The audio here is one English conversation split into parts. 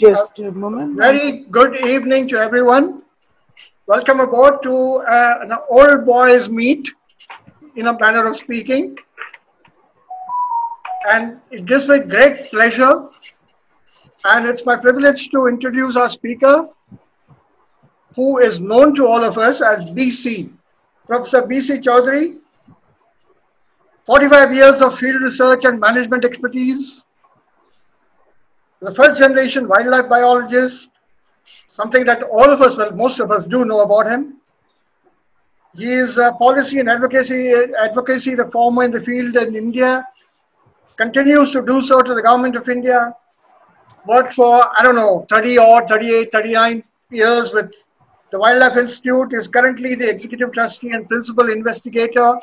Just a moment. Very good evening to everyone. Welcome aboard to an old boys meet, in a manner of speaking. And it gives me great pleasure, and it's my privilege to introduce our speaker, who is known to all of us as BC, Professor BC Chaudhary. 45 years of field research and management expertise. The first generation wildlife biologist, something that all of us, well, most of us do know about him. He is a policy and advocacy reformer in the field in India, continues to do so to the government of India, worked for, 30 or 38, 39 years with the Wildlife Institute, is currently the executive trustee and principal investigator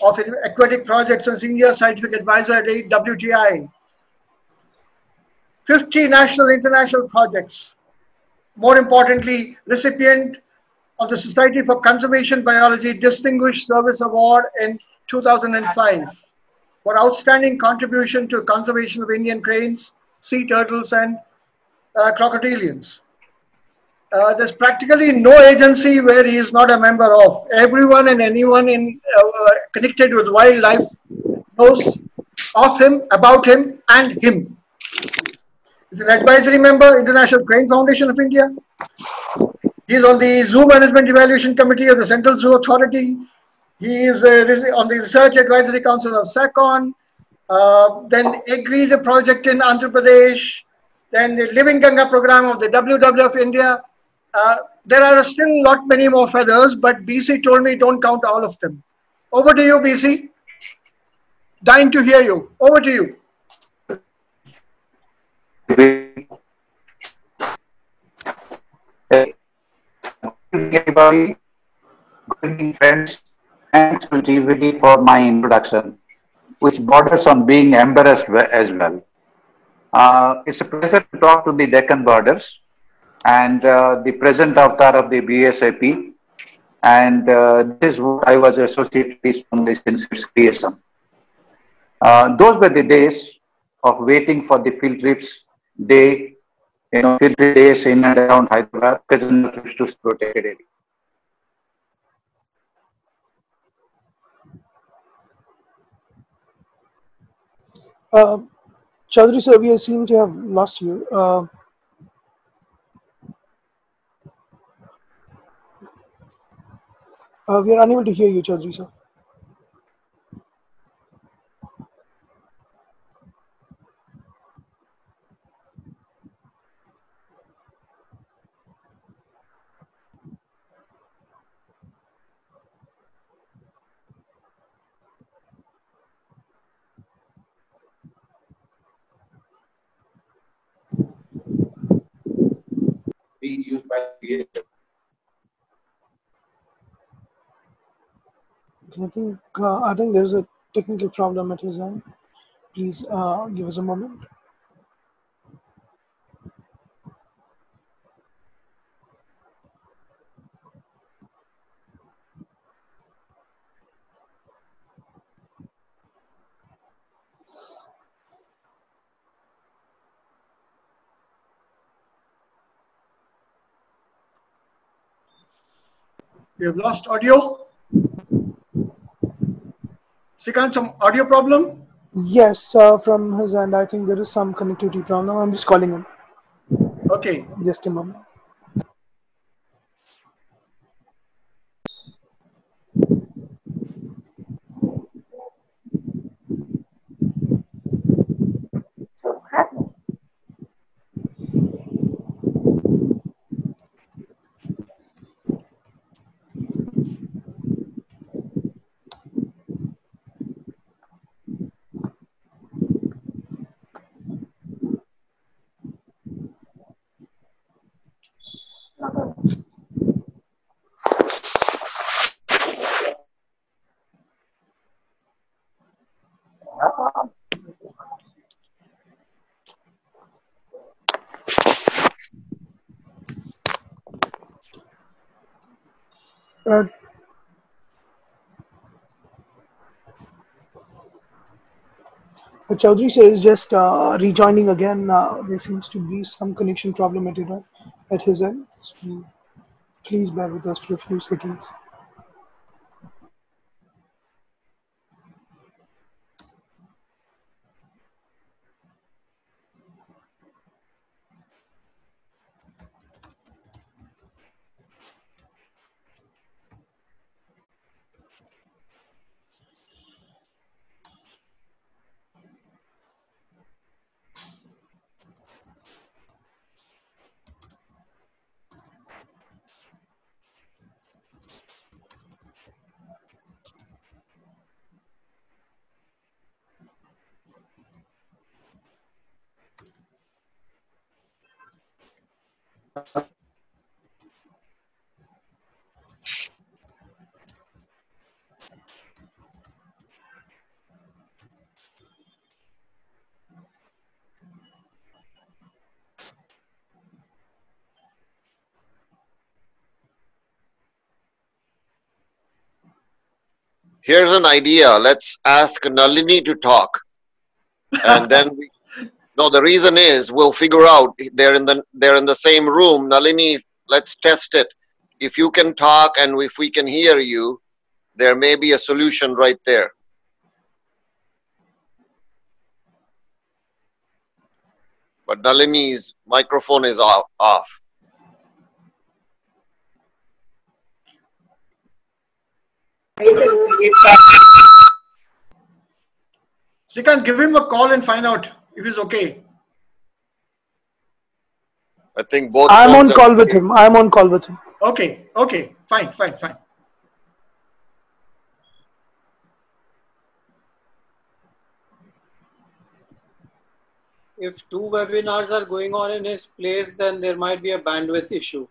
of aquatic projects and senior scientific advisor at WTI. 50 national international projects. More importantly, recipient of the Society for Conservation Biology Distinguished Service Award in 2005 for outstanding contribution to conservation of Indian cranes, sea turtles, and crocodilians. There's practically no agency where he is not a member of. Everyone and anyone connected with wildlife knows of him, about him, and him. He's an advisory member, International Crane Foundation of India. He's on the Zoo Management Evaluation Committee of the Central Zoo Authority. He is on the Research Advisory Council of SACON. Then agreed a project in Andhra Pradesh. Then the Living Ganga program of the WWF India. There are still not many more feathers, but BC told me don't count all of them. Over to you, BC. Dying to hear you. Over to you. Everybody, good evening, friends. Thanks to GVD for my introduction, which borders on being embarrassed as well. It's a pleasure to talk to the Deccan Borders and the present avatar of the BSAP. And this is what I was associated with from this since its creation. Those were the days of waiting for the field trips day, field trip days in and around Hyderabad, occasional trips to protected area. Chaudhary sir, we seem to have lost you. We are unable to hear you, Chaudhary sir. Being used by BSAP. I think there is a technical problem at his end. Please give us a moment. We have lost audio. Srikanth, some audio problem? Yes, from his end, I think there is some connectivity problem. I'm just calling him. Okay. Just a moment. Chaudhary sir is just rejoining again. There seems to be some connection problem at his end. So please bear with us for a few seconds. Here's an idea. Let's ask Nalini to talk, and then we, no. The reason is we'll figure out they're in the same room. Nalini, let's test it. If you can talk and if we can hear you, there may be a solution right there. But Nalini's microphone is off. So you can give him a call and find out if he's okay. I think both. I'm on call with him. I'm on call with him. Okay, okay, fine. If two webinars are going on in his place, then there might be a bandwidth issue.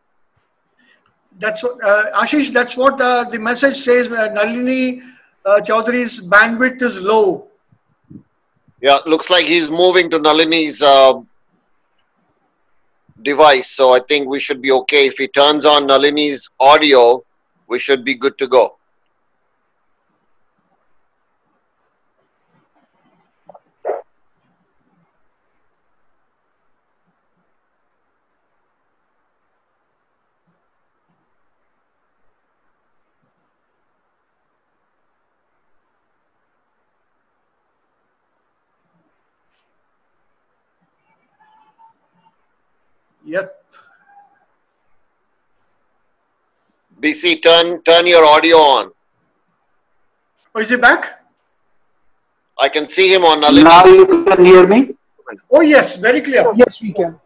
That's what, Ashish, that's what the message says. Nalini Chaudhary's bandwidth is low. Yeah, looks like he's moving to Nalini's device. So I think we should be okay. If he turns on Nalini's audio, we should be good to go. Yep. BC, turn your audio on. Oh, is he back? I can see him on Nalini. Now you can hear me? Oh, yes, very clear. Yes, we can.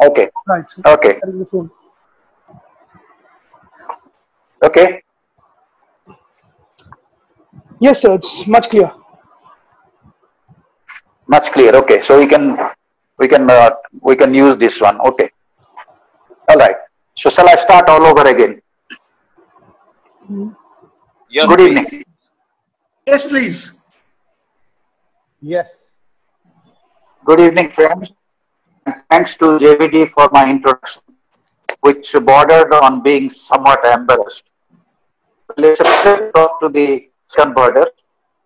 Okay. Right. Okay. The phone. Okay. Yes, sir. It's much clearer. Much clear. Okay. So we can use this one. Okay. All right. So shall I start all over again? Yes, Good please. evening. Yes, please. Yes. Good evening, friends. And thanks to JVD for my introduction, which bordered on being somewhat embarrassed. Let's talk to the converter,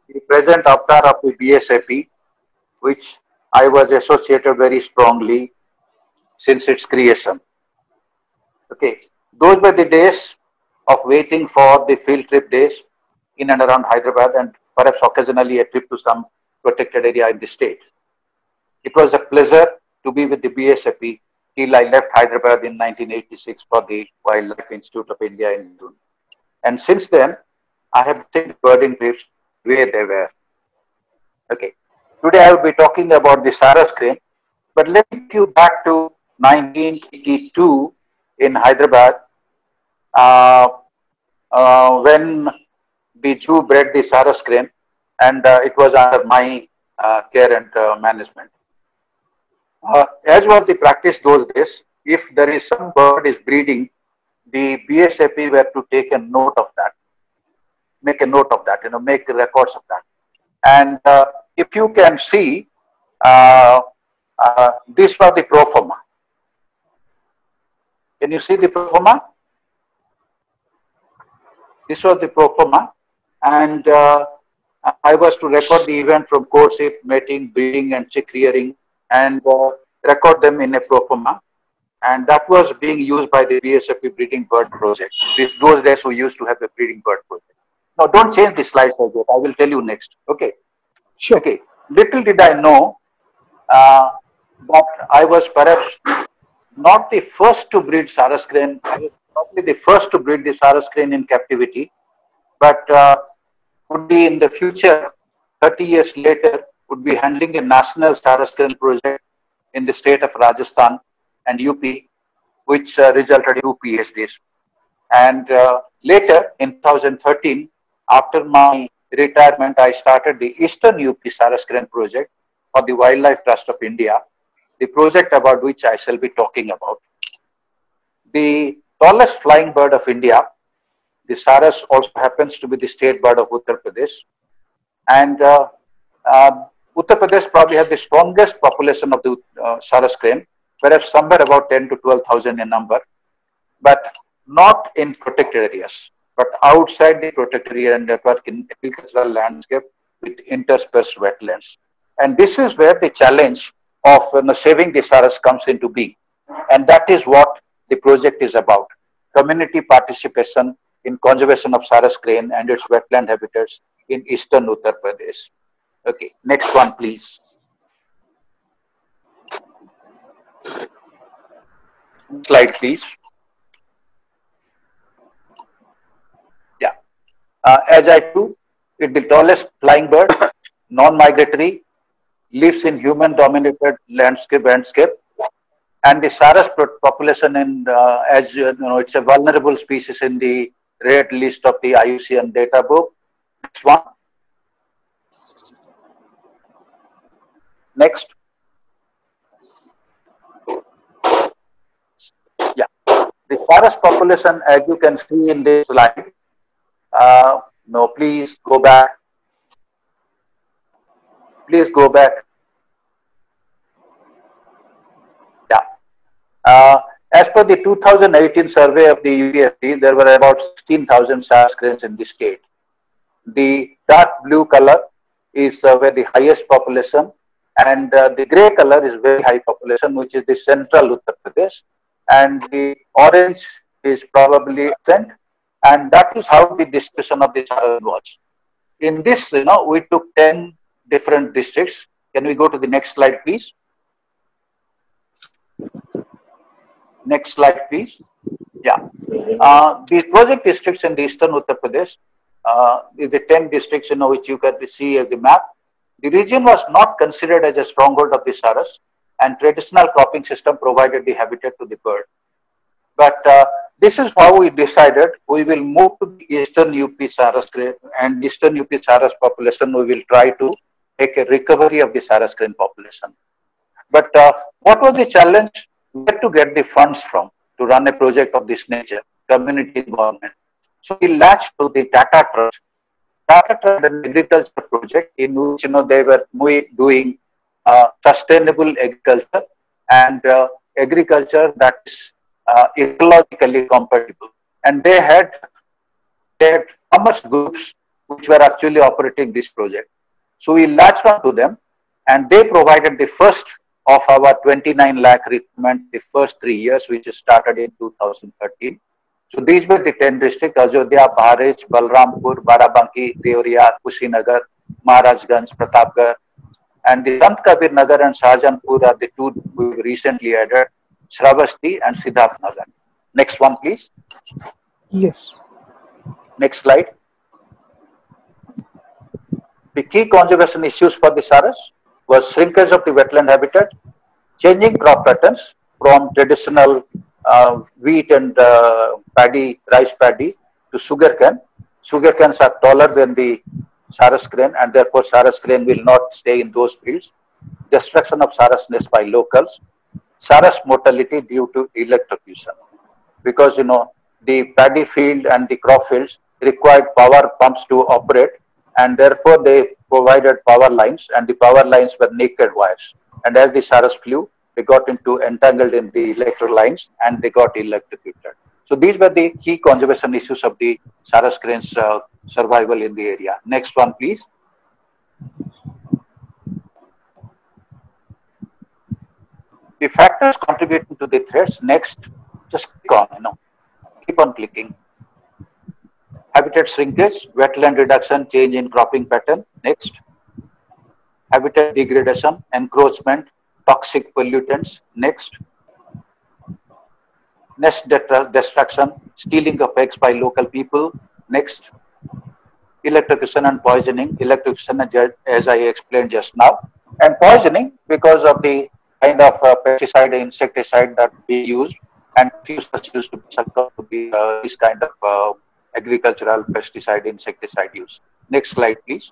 the present avatar of the BSAP, which I was associated very strongly since its creation. Okay, those were the days of waiting for the field trip days in and around Hyderabad, and perhaps occasionally a trip to some protected area in the state. It was a pleasure to be with the BSAP till I left Hyderabad in 1986 for the Wildlife Institute of India in June. And since then, I have seen birding trips where they were. Okay. Today I will be talking about the Saras crane, but let me take you back to 1982 in Hyderabad, when the zoo bred the Saras crane, and it was under my care and management. As was the practice those days, if there is some bird is breeding, the BSAP were to take a note of that, make a note of that, make records of that. And if you can see, this was the pro forma. Can you see the pro forma? This was the pro forma, and I was to record the event from courtship, mating, breeding, and chick rearing, and record them in a proforma. And that was being used by the BSFP breeding bird project. Those days we used to have a breeding bird project. Now, don't change the slides as yet. I will tell you next. Okay. Sure. Okay. Little did I know uh, that I was perhaps not the first to breed Sarus crane. I was probably the first to breed the Sarus crane in captivity, but would be in the future, 30 years later, would be handling a national Sarus crane project in the state of Rajasthan and UP, which resulted in 2 PhDs. And later, in 2013, after my retirement, I started the Eastern UP Sarus crane project for the Wildlife Trust of India, the project about which I shall be talking about. The tallest flying bird of India, the Sarus, also happens to be the state bird of Uttar Pradesh. And Uttar Pradesh probably has the strongest population of the Sarus crane, perhaps somewhere about 10 to 12,000 in number, but not in protected areas, but outside the protected area network in agricultural landscape with interspersed wetlands. And this is where the challenge of saving the Sarus comes into being. And that is what the project is about. Community participation in conservation of Sarus crane and its wetland habitats in eastern Uttar Pradesh. Okay, next one, please. Slide, please. Yeah. As I do, it's the tallest flying bird, non-migratory, lives in human-dominated landscape. And the Sarus population, in as you know, it's a vulnerable species in the red list of the IUCN data book. Next one. Next. Yeah. The Sarus population, as you can see in this slide, no, please go back. Please go back. Yeah. As per the 2018 survey of the UPFD, there were about 16,000 Sarus cranes in the state. The dark blue color is where the highest population, and the grey color is very high population, which is the central Uttar Pradesh, and the orange is probably absent, and that is how the distribution of the Sarus was. In this, we took 10 different districts. Can we go to the next slide, please? Next slide, please. Yeah. The project districts in the eastern Uttar Pradesh is the 10 districts, which you can see as the map. The region was not considered as a stronghold of the Sarus, and traditional cropping system provided the habitat to the bird. But this is how we decided we will move to the eastern UP Sarus crane, and eastern UP Sarus population, we will try to take a recovery of the Sarus crane population. But what was the challenge? Where to get the funds from to run a project of this nature, community involvement. So we latched to the Tata Trust. Tata Trust, an agriculture project in which they were doing sustainable agriculture and agriculture that is ecologically compatible. And they had farmers groups which were actually operating this project. So we latched on to them, and they provided the first of our 29 lakh requirement the first 3 years, which started in 2013. So these were the 10 districts: Ajodhya, Bharej, Balrampur, Barabanki, Deoria, Kushinagar, Maharajganj, Pratapgarh, and the Sant Kabir Nagar and Shahjahanpur are the 2 we recently added, Shravasti and Siddharth Nagar. Next one, please. Yes. Next slide. The key conservation issues for the Sarus was shrinkage of the wetland habitat, changing crop patterns from traditional wheat and rice paddy to sugarcane. Sugarcanes are taller than the Sarus crane, and therefore Sarus crane will not stay in those fields. Destruction of Sarus nest by locals. Sarus mortality due to electrocution, because the paddy field and the crop fields required power pumps to operate, and therefore they provided power lines, and the power lines were naked wires. And as the Sarus flew, they got entangled in the electric lines, and they got electrocuted. So these were the key conservation issues of the Sarus crane's survival in the area. Next one, please. The factors contributing to the threats. Next, just click on, keep on clicking. Habitat shrinkage, wetland reduction, change in cropping pattern. Next, habitat degradation, encroachment, toxic pollutants. Next, nest destruction, stealing of eggs by local people. Next, electrocution and poisoning. Electrocution, as I explained just now, and poisoning because of the kind of pesticide, insecticide that we use, and refusers used to succumb to this kind of agricultural pesticide, insecticide use. Next slide, please.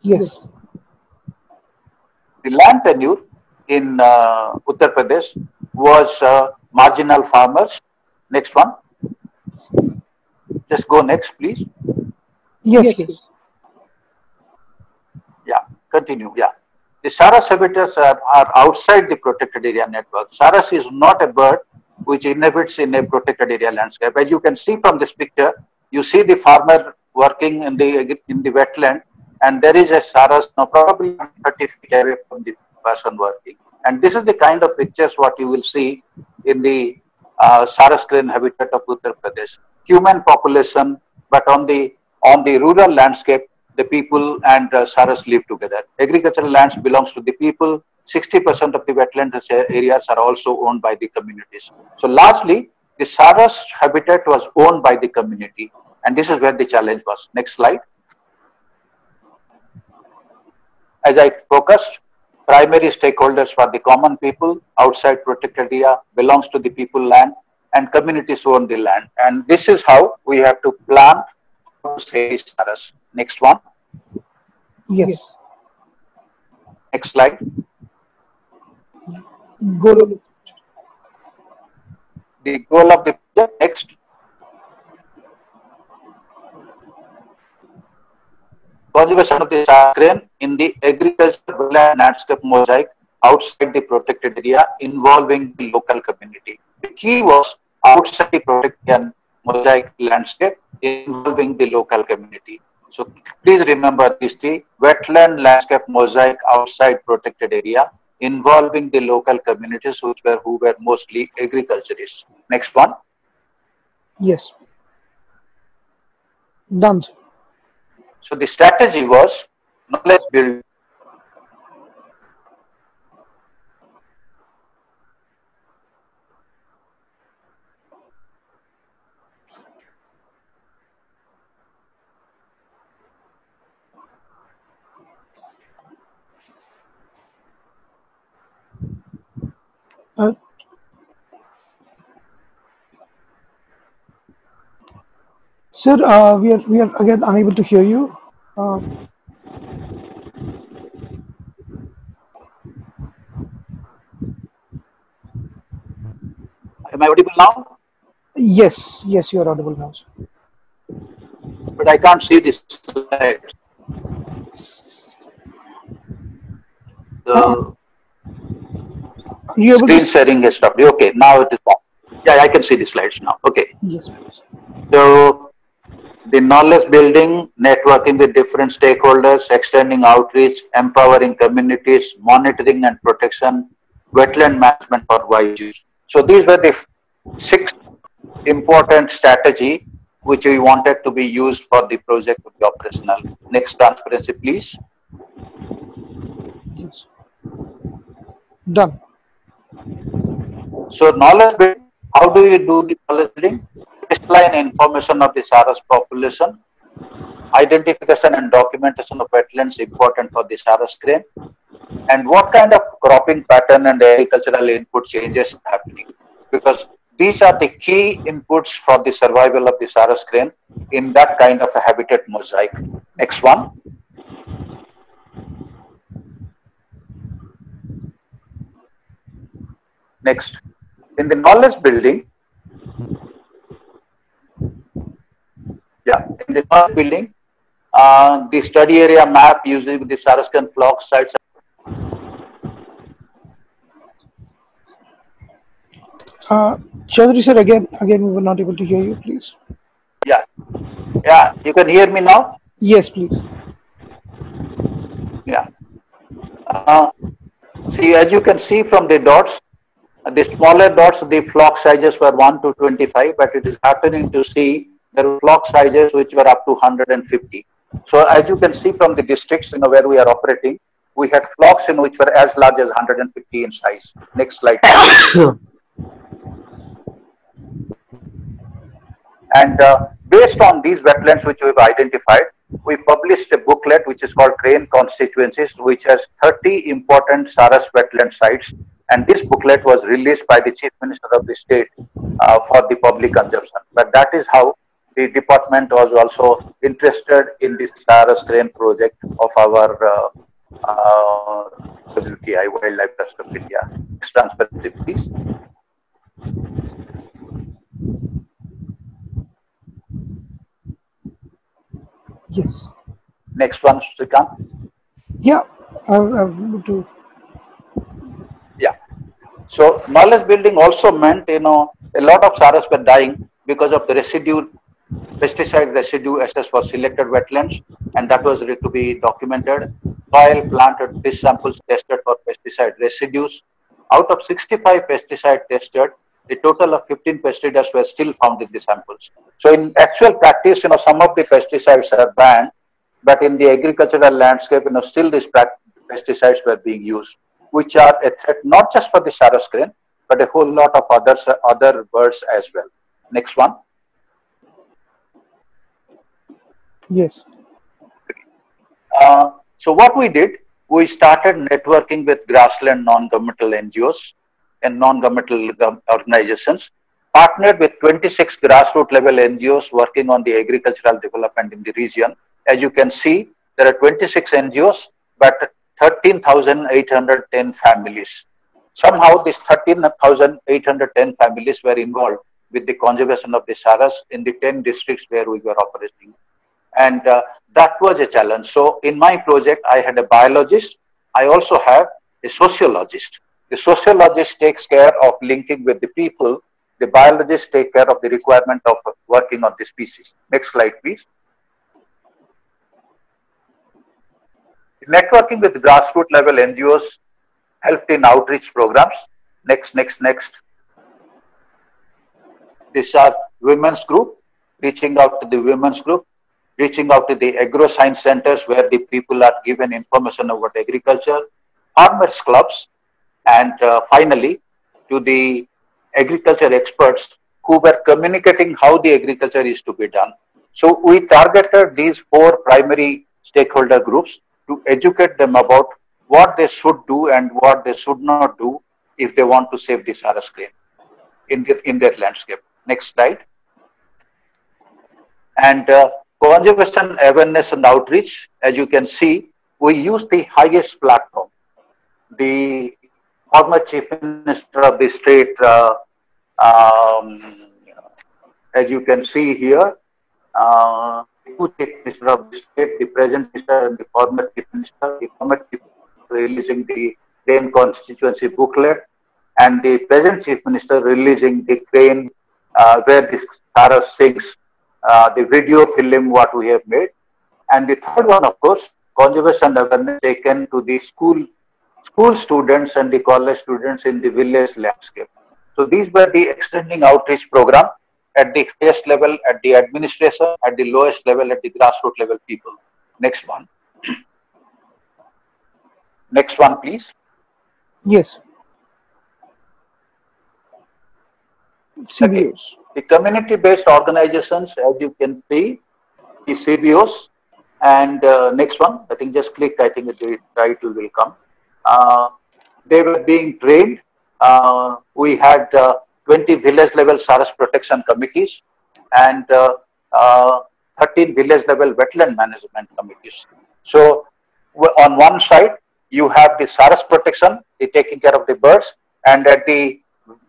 Yes. The land tenure in Uttar Pradesh was marginal farmers. Next one. Just go next, please. Yes. Yeah, continue. Yeah. The Saras habitats are outside the protected area network. Saras is not a bird which inhabits in a protected area landscape. As you can see from this picture, you see the farmer working in the wetland, and there is a Saras probably 30 feet away from the person working. And this is the kind of pictures what you will see in the Saras crane habitat of Uttar Pradesh. Human population, but on the rural landscape, the people and Saras live together. Agricultural lands belongs to the people. 60% of the wetland areas are also owned by the communities. So largely, the Saras habitat was owned by the community, and this is where the challenge was. Next slide. As I focused, primary stakeholders were the common people. Outside protected area belongs to the people land, and communities own the land. And this is how we have to plan to save Saras. Next one. Yes. Next slide. Goal. The goal of the project. Next. Conservation of the Saras crane in the agricultural landscape mosaic outside the protected area involving the local community. The key was outside the protected mosaic landscape involving the local community. So please remember this: the wetland landscape mosaic outside protected area involving the local communities who were mostly agriculturists. Next one. Yes. Done. So the strategy was knowledge build. Sir, we are again unable to hear you. Am I audible now? Yes, you are audible now. But I can't see this slide. The screen sharing has stopped. Okay, now it is back. Yeah, I can see the slides now. Okay. Yes, please. So the knowledge building, networking with different stakeholders, extending outreach, empowering communities, monitoring and protection, wetland management for wise use. So these were the 6 important strategy which we wanted to be used for the project to be operational. Next transparency, please. Yes. Done. So knowledge building, how do you do the knowledge building? Baseline information of the Saras population, identification and documentation of wetlands important for the Saras crane, and what kind of cropping pattern and agricultural input changes are happening, because these are the key inputs for the survival of the Saras crane in that kind of a habitat mosaic. Next one. Next. In the knowledge building, in the knowledge building, the study area map using the Saras crane flock sites. Chaudhary sir, again, we were not able to hear you, please. Yeah, you can hear me now? Yes, please. See, as you can see from the dots, the smaller dots, the flock sizes were 1 to 25, but it is happening to see there were flock sizes which were up to 150. So as you can see from the districts, where we are operating, we had flocks in which were as large as 150 in size. Next slide. And based on these wetlands which we've identified, we published a booklet which is called Crane Constituencies, which has 30 important Saras wetland sites. And this booklet was released by the Chief Minister of the state for the public consumption. But that is how the department was also interested in this Saras Crane project of our WTI, Wildlife Trust of India. Next transparency, please. Yes. Next one, Srikant. Yeah, I've to. Yeah. So knowledge building also meant, a lot of Saras were dying because of the residue, pesticide residue assessed for selected wetlands, and that was to be documented. Soil, plant, and fish samples tested for pesticide residues. Out of 65 pesticide tested, the total of 15 pesticides were still found in the samples. So in actual practice, some of the pesticides are banned, but in the agricultural landscape, still these pesticides were being used, which are a threat not just for the Saras crane, but a whole lot of other birds as well. Next one. Yes. So what we did, we started networking with grassland non-governmental NGOs and non-governmental organizations, partnered with 26 grassroots level NGOs working on the agricultural development in the region. As you can see, there are 26 NGOs, but 13,810 families. Somehow these 13,810 families were involved with the conservation of the Saras in the 10 districts where we were operating. And that was a challenge. So in my project, I had a biologist. I also have a sociologist. The sociologist takes care of linking with the people. The biologist takes care of the requirement of working on the species. Next slide, please. Networking with grassroots level NGOs helped in outreach programs. Next. These are women's group, reaching out to the women's group, reaching out to the agro-science centers where the people are given information about agriculture, farmers clubs, and finally to the agriculture experts who were communicating how the agriculture is to be done. So we targeted these 4 primary stakeholder groups to educate them about what they should do and what they should not do if they want to save the Saras crane in their landscape. Next slide. And conservation awareness and outreach, as you can see, we use the highest platform. The former Chief Minister of the state, as you can see here, the 2 Chief Minister of the state, the present Minister and the former Chief Minister, the former Chief Minister releasing the Crane Constituency booklet, and the present Chief Minister releasing the Crane where the Saras sings, the video film what we have made. And the third one, of course, conservation awareness taken to the school students and the college students in the village landscape. So these were the extending outreach program at the highest level, at the administration, at the lowest level, at the grassroots level people. Next one. Next one, please. Yes. CBOs. Okay. The community-based organizations, as you can see, the CBOs, and next one, I think just click, I think the title will come. They were being trained. We had 20 village level Saras protection committees and 13 village level wetland management committees. So on one side, you have the Saras protection, the taking care of the birds, and at the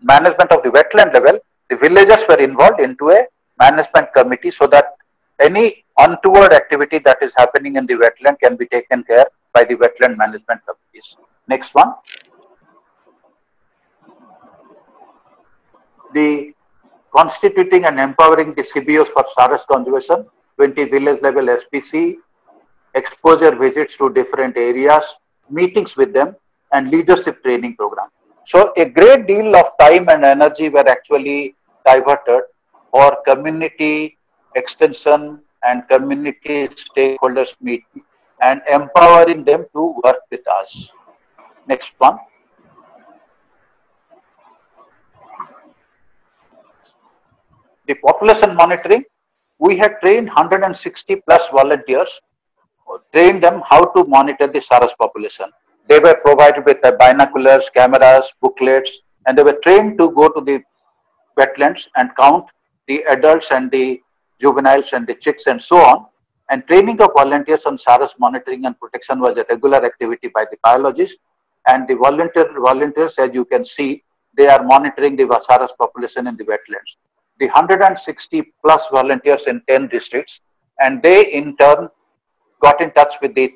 management of the wetland level, the villagers were involved into a management committee so that any untoward activity that is happening in the wetland can be taken care by the wetland management committees. Next one. The constituting and empowering the CBOs for Saras conservation, 20 village level SPC, exposure visits to different areas, meetings with them, and leadership training program. So a great deal of time and energy were actually diverted for community extension and community stakeholders meeting and empowering them to work with us. Next one. The population monitoring, we had trained 160 plus volunteers, trained them how to monitor the SARAS population. They were provided with binoculars, cameras, booklets, and they were trained to go to the wetlands and count the adults and the juveniles and the chicks and so on. And training of volunteers on SARAS monitoring and protection was a regular activity by the biologists. And the volunteers, as you can see, they are monitoring the SARAS population in the wetlands. The 160 plus volunteers in 10 districts, and they in turn got in touch with the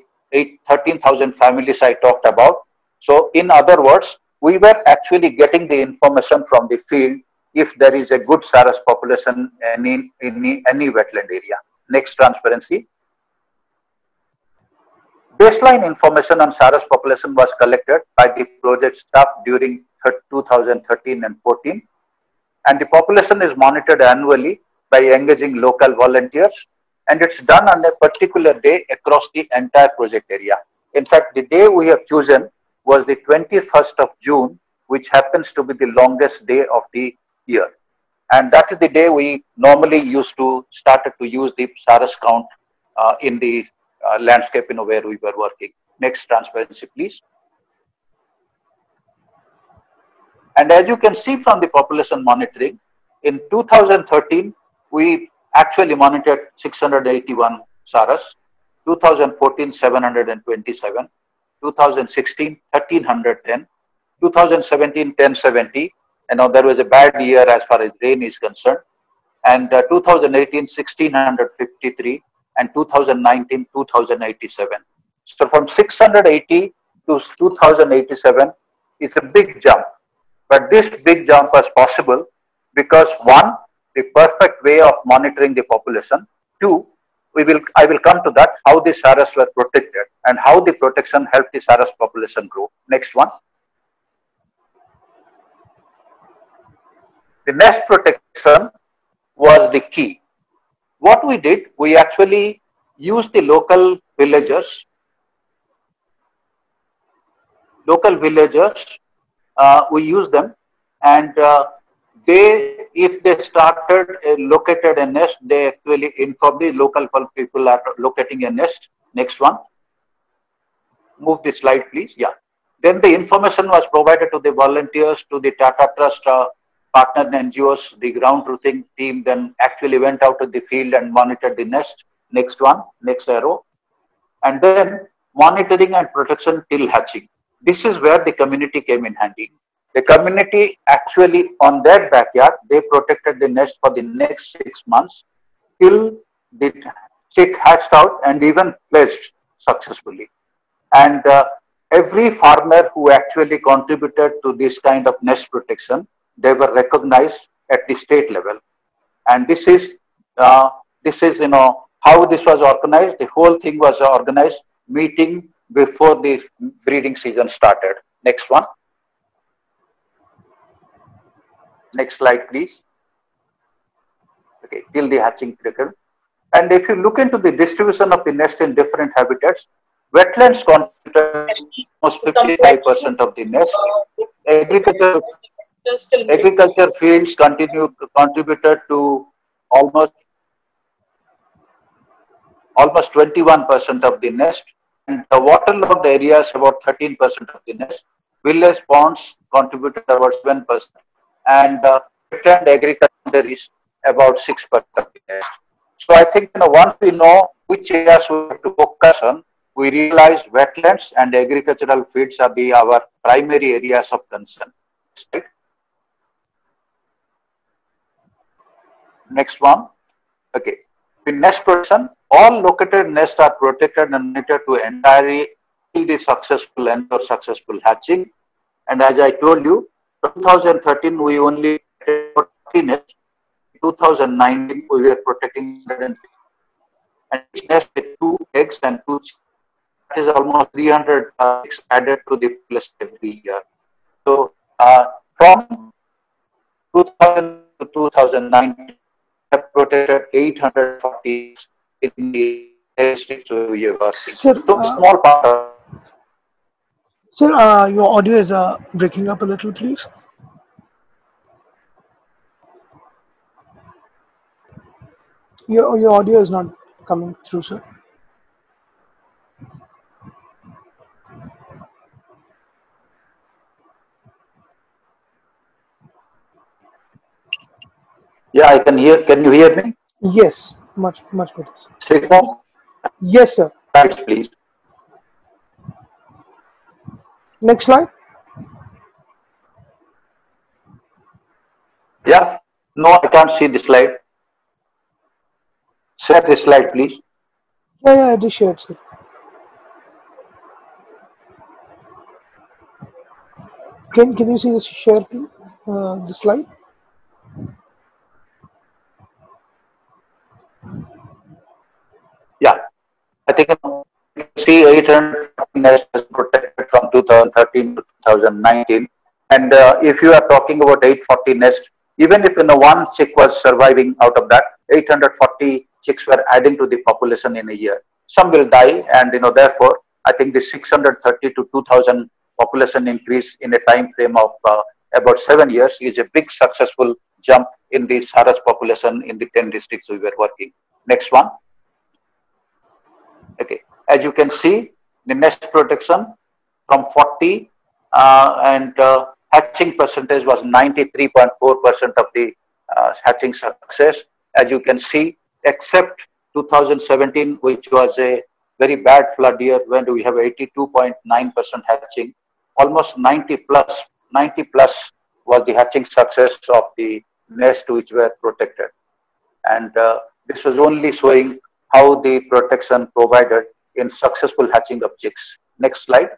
13,000 families I talked about. So in other words, we were actually getting the information from the field if there is a good SARAS population in any wetland area. Next, transparency. Baseline information on SARAS population was collected by the project staff during 2013 and 14. And the population is monitored annually by engaging local volunteers. And it's done on a particular day across the entire project area. In fact, the day we have chosen was the 21st of June, which happens to be the longest day of the year. And that is the day we normally started to use the SARAS count in the landscape where we were working. Next, transparency, please. And as you can see from the population monitoring, in 2013, we actually monitored 681 SARAS, 2014, 727, 2016, 1310, 2017, 1070, and now there was a bad year as far as rain is concerned, and 2018, 1653, and 2019, 2087. So from 680 to 2087 is a big jump. But this big jump was possible because one, the perfect way of monitoring the population. Two, I will come to that, how the SARAS were protected and how the protection helped the SARAS population grow. Next one. The nest protection was the key. What we did, we actually used the local villagers. We use them, and if they started located a nest, they actually inform the local people are locating a nest. Next one. Move the slide, please. Yeah. Then the information was provided to the volunteers, to the Tata Trust partner NGOs. The ground truthing team then actually went out to the field and monitored the nest. Next one. Next arrow. And then monitoring and protection till hatching. This is where the community came in handy. The community actually on their backyard, they protected the nest for the next 6 months till the chick hatched out and even fledged successfully. And every farmer who actually contributed to this kind of nest protection, they were recognized at the state level. And this is how this was organized. The whole thing was organized meeting before the breeding season started. Next one. Next slide, please. Okay, till the hatching period. And if you look into the distribution of the nest in different habitats, wetlands contribute almost 55% of the nest. Agriculture fields contributed to almost 21% of the nest. And the waterlogged areas about 13% of the nest. Village ponds contributed about 7%. And wetland agriculture is about 6% of the nest. So I think once we know which areas we have to focus on, we realize wetlands and agricultural fields are our primary areas of concern. Right? Next one. Okay. In nest protection, all located nests are protected and monitored to entirely the successful and or successful hatching. And as I told you, 2013 we only protected 40 nests. 2019 we were protecting 150. And each nest with 2 eggs and 2 chicks. is almost 300 added to the population every year. So from 2000 to 2019, we have protected 840 in the districts where we are working. Sir, So small part of sir, your audio is breaking up a little, please. Your audio is not coming through, sir. yeah, I can hear. Can you hear me? Yes, much better. Srikanth, Yes, sir. slides, please. Next slide. Yeah. No, I can't see the slide. Share the slide, please. Yeah, I just shared, sir. Can you see the share, please? The slide? Yeah. I think you can see 800 nests protected from 2013 to 2019. And if you are talking about 840 nests, even if one chick was surviving out of that, 840 chicks were adding to the population in a year. Some will die, and therefore, I think the 630 to 2000 population increase in a time frame of about 7 years is a big successful jump in the Saras population in the 10 districts we were working. Next one. Okay, as you can see, the nest protection from 40 and hatching percentage was 93.4% of the hatching success. As you can see, except 2017, which was a very bad flood year when we have 82.9% hatching, almost 90 plus was the hatching success of the nest which were protected. And this was only showing how the protection provided in successful hatching of chicks. Next slide.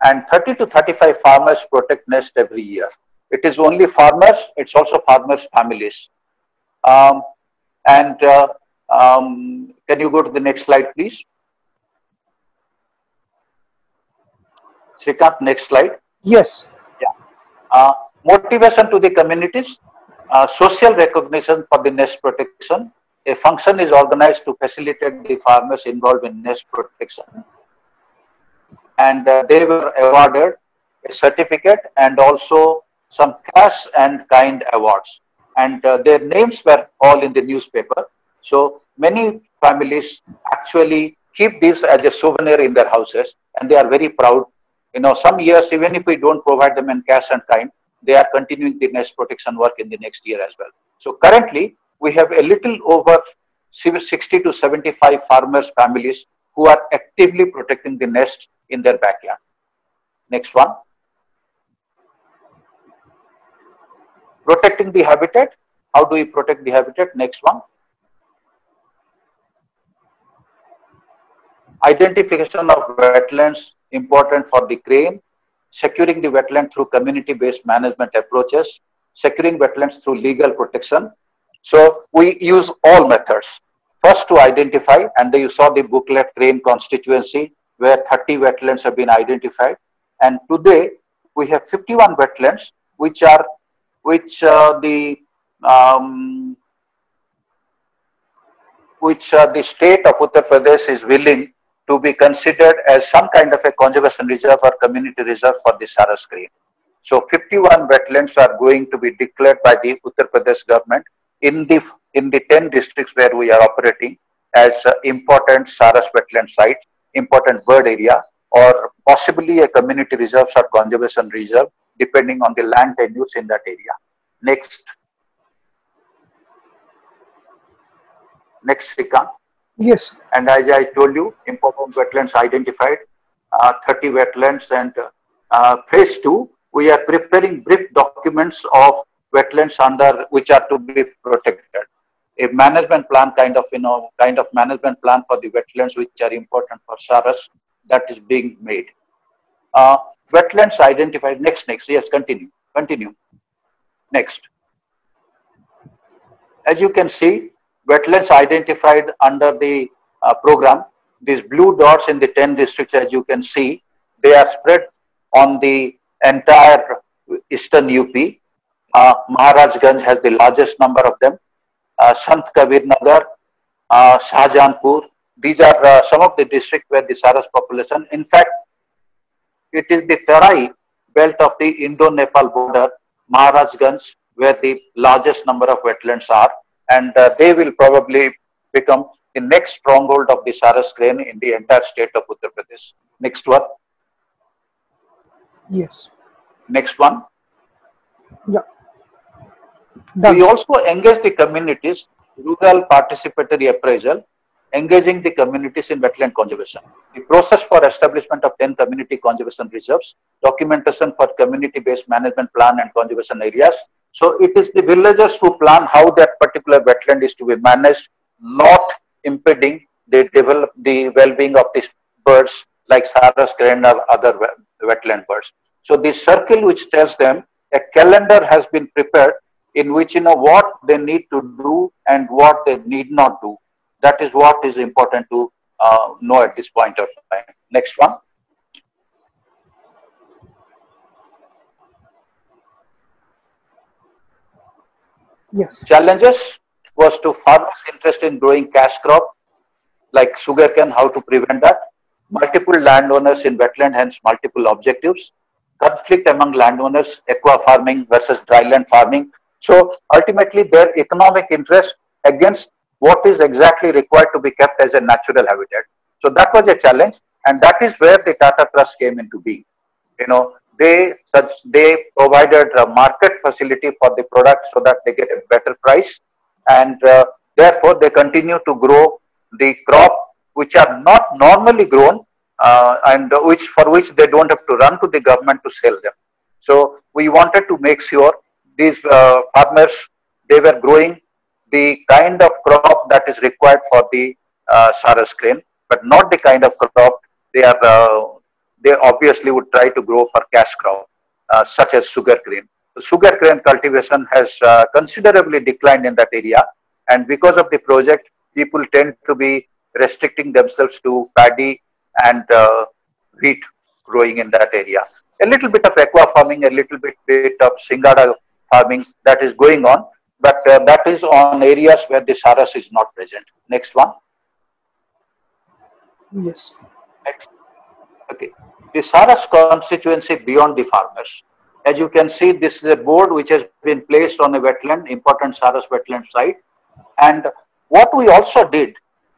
And 30 to 35 farmers protect nest every year. It is only farmers, it's also farmers' families. Can you go to the next slide, please? Srikanth, next slide. Yes. Yeah. Motivation to the communities, social recognition for the nest protection. A function is organized to facilitate the farmers involved in nest protection. And they were awarded a certificate and also some cash and kind awards. And their names were all in the newspaper. So many families actually keep this as a souvenir in their houses, and they are very proud. Some years, even if we don't provide them in cash and kind, they are continuing the nest protection work in the next year as well. So currently, we have a little over 60 to 75 farmers' families who are actively protecting the nest in their backyard. Next one. Protecting the habitat. How do we protect the habitat? Next one. Identification of wetlands important for the crane. Securing the wetland through community-based management approaches. Securing wetlands through legal protection. So we use all methods. First to identify, and you saw the booklet Crane constituency where 30 wetlands have been identified. And today we have 51 wetlands which the state of Uttar Pradesh is willing to be considered as some kind of a conservation reserve or community reserve for the Saras crane. So 51 wetlands are going to be declared by the Uttar Pradesh government in the 10 districts where we are operating as important Saras wetland site, important bird area, or possibly a community reserve or conservation reserve, depending on the land tenures in that area. Next, Srikanth. Yes. And as I told you, important wetlands identified, 30 wetlands, and phase 2, we are preparing brief documents of wetlands under which are to be protected. A management plan kind of management plan for the wetlands which are important for Saras, that is being made. Wetlands identified. Next. Yes, continue. Next. As you can see, wetlands identified under the program. These blue dots in the 10 districts, as you can see, they are spread on the entire eastern UP. Maharajganj has the largest number of them. Sant Kabir Nagar, Shahjahanpur. These are some of the districts where the Saras population. In fact, it is the Tarai belt of the Indo-Nepal border, Maharajganj, where the largest number of wetlands are, and they will probably become the next stronghold of the Saras crane in the entire state of Uttar Pradesh. Next one. Yes. Next one. Yeah. Done. We also engage the communities, rural participatory appraisal, engaging the communities in wetland conservation. The process for establishment of 10 community conservation reserves, documentation for community-based management plan and conservation areas. So it is the villagers who plan how that particular wetland is to be managed, not impeding the well-being of these birds like Saras crane or other wetland birds. So this circle which tells them a calendar has been prepared in which what they need to do and what they need not do. That is what is important to know at this point of time. Next one. Yes. Challenges was to farmers' interest in growing cash crop like sugarcane, how to prevent that. Multiple landowners in wetland, hence multiple objectives. Conflict among landowners, aqua farming versus dryland farming. So ultimately their economic interest against what is exactly required to be kept as a natural habitat. So that was a challenge, and that is where the Tata Trust came into being. They provided a market facility for the product so that they get a better price, and therefore they continue to grow the crop which are not normally grown and for which they don't have to run to the government to sell them. So we wanted to make sure these farmers, they were growing the kind of crop that is required for the Saras crane, but not the kind of crop they obviously would try to grow for cash crop, such as sugar cane. The sugar cane cultivation has considerably declined in that area, and because of the project, people tend to be restricting themselves to paddy and wheat growing in that area. A little bit of aqua farming, a little bit of Singada farming that is going on, but that is on areas where the Saras is not present. Next one. Yes. Next. Okay. The Saras constituency beyond the farmers. As you can see, this is a board which has been placed on a wetland, important Saras wetland site. And what we also did,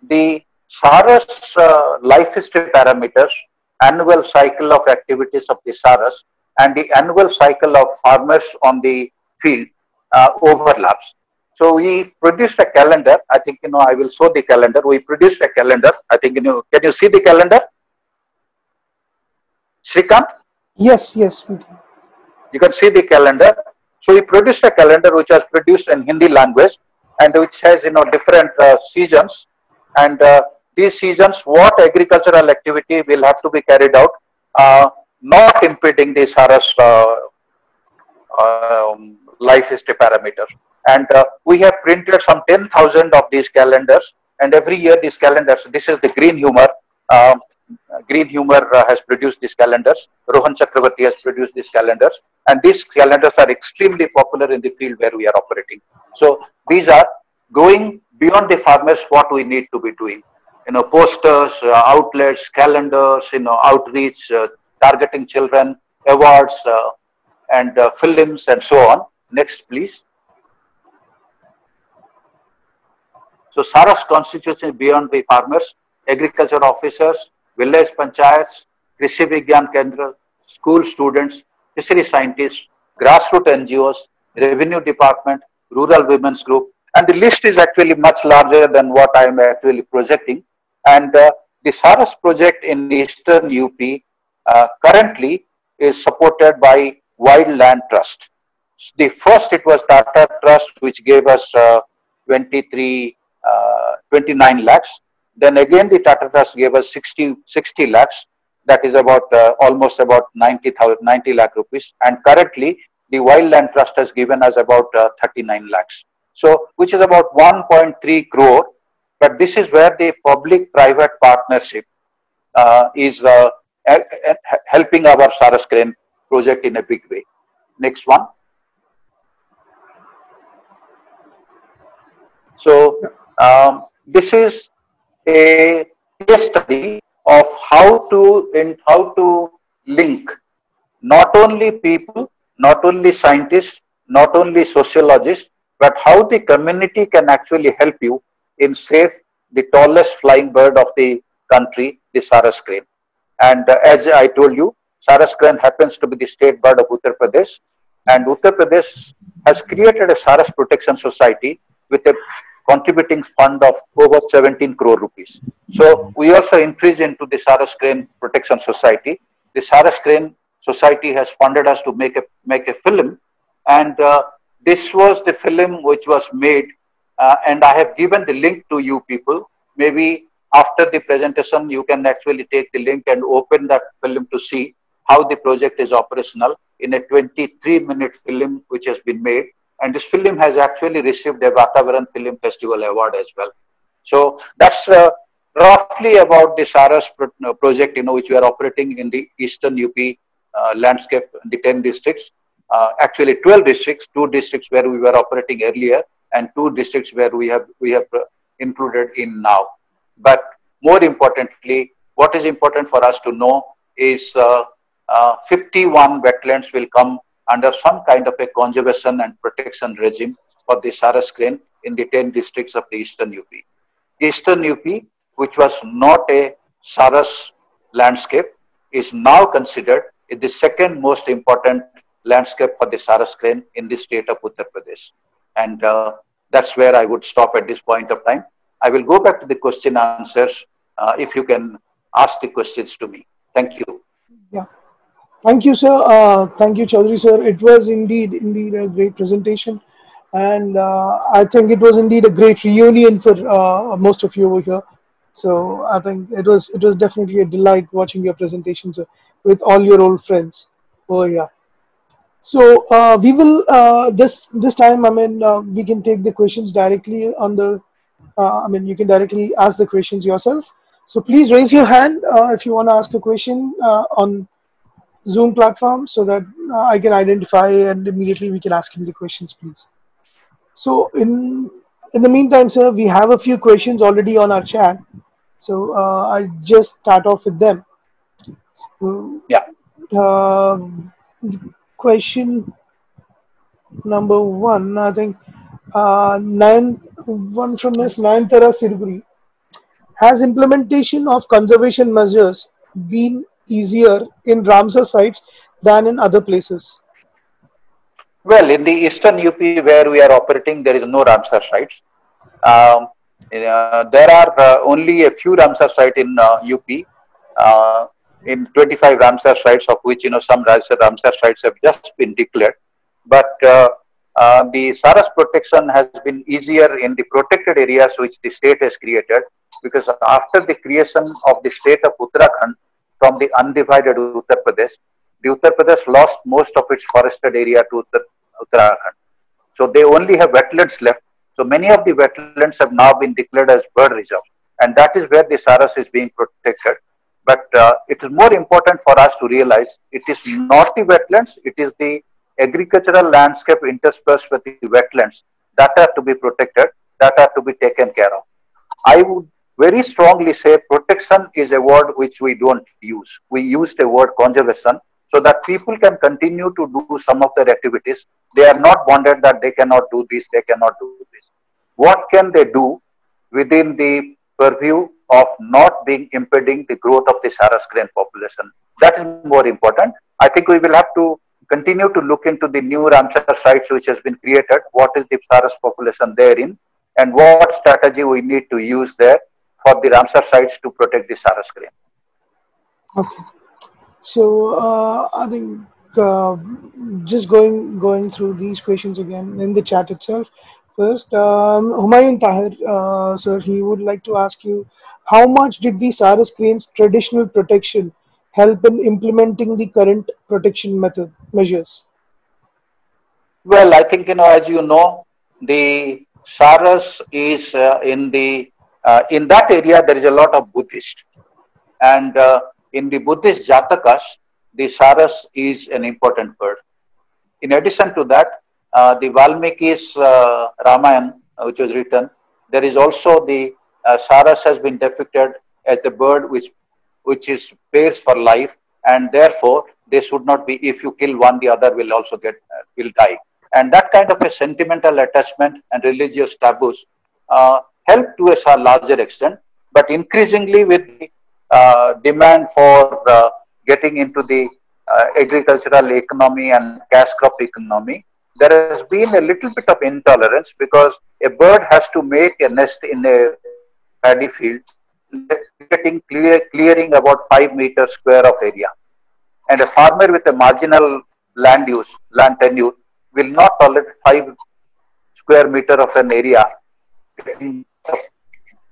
the Saras life history parameters, annual cycle of activities of the Saras, and the annual cycle of farmers on the field overlaps. So we produced a calendar. I think, I will show the calendar. We produced a calendar. I think, can you see the calendar? Shrikant? Yes, yes. You can see the calendar. So we produced a calendar which was produced in Hindi language and which has, different seasons. And these seasons, what agricultural activity will have to be carried out, not impeding the Saras life history parameter. And we have printed some 10,000 of these calendars, and every year these calendars, this is the Green Humor. Green Humor has produced these calendars. Rohan Chakravarti has produced these calendars, and these calendars are extremely popular in the field where we are operating. So these are going beyond the farmers what we need to be doing. Posters, outlets, calendars, outreach, targeting children, awards, and films, and so on. Next, please. So Saras constituency beyond the farmers, agriculture officers, village panchayats, Krishi Vigyan Kendra, school students, fishery scientists, grassroots NGOs, revenue department, rural women's group, and the list is actually much larger than what I am actually projecting. And the Saras project in Eastern UP currentently is supported by Wildland Trust. The first, it was Tata Trust, which gave us 29 lakhs. Then again, the Tata Trust gave us 60 lakhs. That is about almost about 90 lakh rupees. And currently, the Wildland Trust has given us about 39 lakhs. So, which is about 1.3 crore. But this is where the public-private partnership is helping our Saras Crane project in a big way. Next one. So this is a case study of how to link not only people, not only scientists, not only sociologists, but how the community can actually help you in save the tallest flying bird of the country, the Saras Crane. And as I told you, Saras Crane happens to be the state bird of Uttar Pradesh, and Uttar Pradesh has created a Saras Protection Society with a contributing fund of over 17 crore rupees. So we also increased into the Saras Crane Protection Society. The Saras Crane Society has funded us to make a film, and this was the film which was made, and I have given the link to you people. Maybe after the presentation, you can actually take the link and open that film to see how the project is operational in a 23-minute film which has been made. And this film has actually received a Vatavaran Film Festival award as well. So that's roughly about the Saras project, which we are operating in the Eastern UP landscape, the 10 districts. Actually 12 districts, 2 districts where we were operating earlier, and 2 districts where we have included in now. But more importantly, what is important for us to know is 51 wetlands will come under some kind of a conservation and protection regime for the Saras Crane in the 10 districts of the Eastern UP. Eastern UP, which was not a Saras landscape, is now considered the second most important landscape for the Saras Crane in the state of Uttar Pradesh. And that's where I would stop at this point of time. I will go back to the question answers if you can ask the questions to me. Thank you. Yeah. Thank you, sir. Thank you, Chaudhary, sir. It was indeed a great presentation. And I think it was indeed a great reunion for most of you over here. So I think it was definitely a delight watching your presentations with all your old friends. Oh yeah. So we will this time. I mean, we can take the questions directly on the. I mean, you can directly ask the questions yourself. So please raise your hand if you want to ask a question on Zoom platform, so that I can identify and immediately we can ask him the questions, please. So in the meantime, sir, we have a few questions already on our chat. So I'll just start off with them. So, yeah. Question number 1, I think, one from Ms. Nayantara Sirguri. Has implementation of conservation measures been easier in Ramsar sites than in other places? Well, in the Eastern UP where we are operating, there is no Ramsar sites. There are only a few Ramsar sites in UP. In 25 Ramsar sites, of which some Ramsar sites have just been declared. But the Saras protection has been easier in the protected areas which the state has created, because after the creation of the state of Uttarakhand from the undivided Uttar Pradesh, the Uttar Pradesh lost most of its forested area to Uttarakhand. So they only have wetlands left. So many of the wetlands have now been declared as bird reserve, and that is where the Saras is being protected. But it is more important for us to realize it is not the wetlands, it is the agricultural landscape interspersed with the wetlands that are to be protected, that are to be taken care of. I would very strongly say protection is a word which we don't use. We use the word conservation so that people can continue to do some of their activities. They are not bonded that they cannot do this, they cannot do this. What can they do within the purview of not being impeding the growth of the Saras Crane population? That is more important. I think we will have to continue to look into the new Ramsar sites which has been created, what is the Saras population therein, and what strategy we need to use there for the Ramsar sites to protect the Saras Crane. Okay. So I think just going through these questions again in the chat itself. First, Humayun Tahir, sir, he would like to ask you, how much did the Saras Crane's traditional protection help in implementing the current protection measures? Well, I think, as you know, the Saras is in that area there is a lot of Buddhist, and in the Buddhist Jatakas, the Saras is an important bird. In addition to that, the Valmiki's Ramayana, which was written, there is also the Saras has been depicted as the bird which is pairs for life, and therefore they should not be. If you kill one, the other will also will die. And that kind of a sentimental attachment and religious taboos help to a larger extent, but increasingly with the demand for getting into the agricultural economy and cash crop economy, there has been a little bit of intolerance because a bird has to make a nest in a paddy field, clearing about 5 meters square of area. And a farmer with a marginal land tenure, will not tolerate 5 square meter of an area getting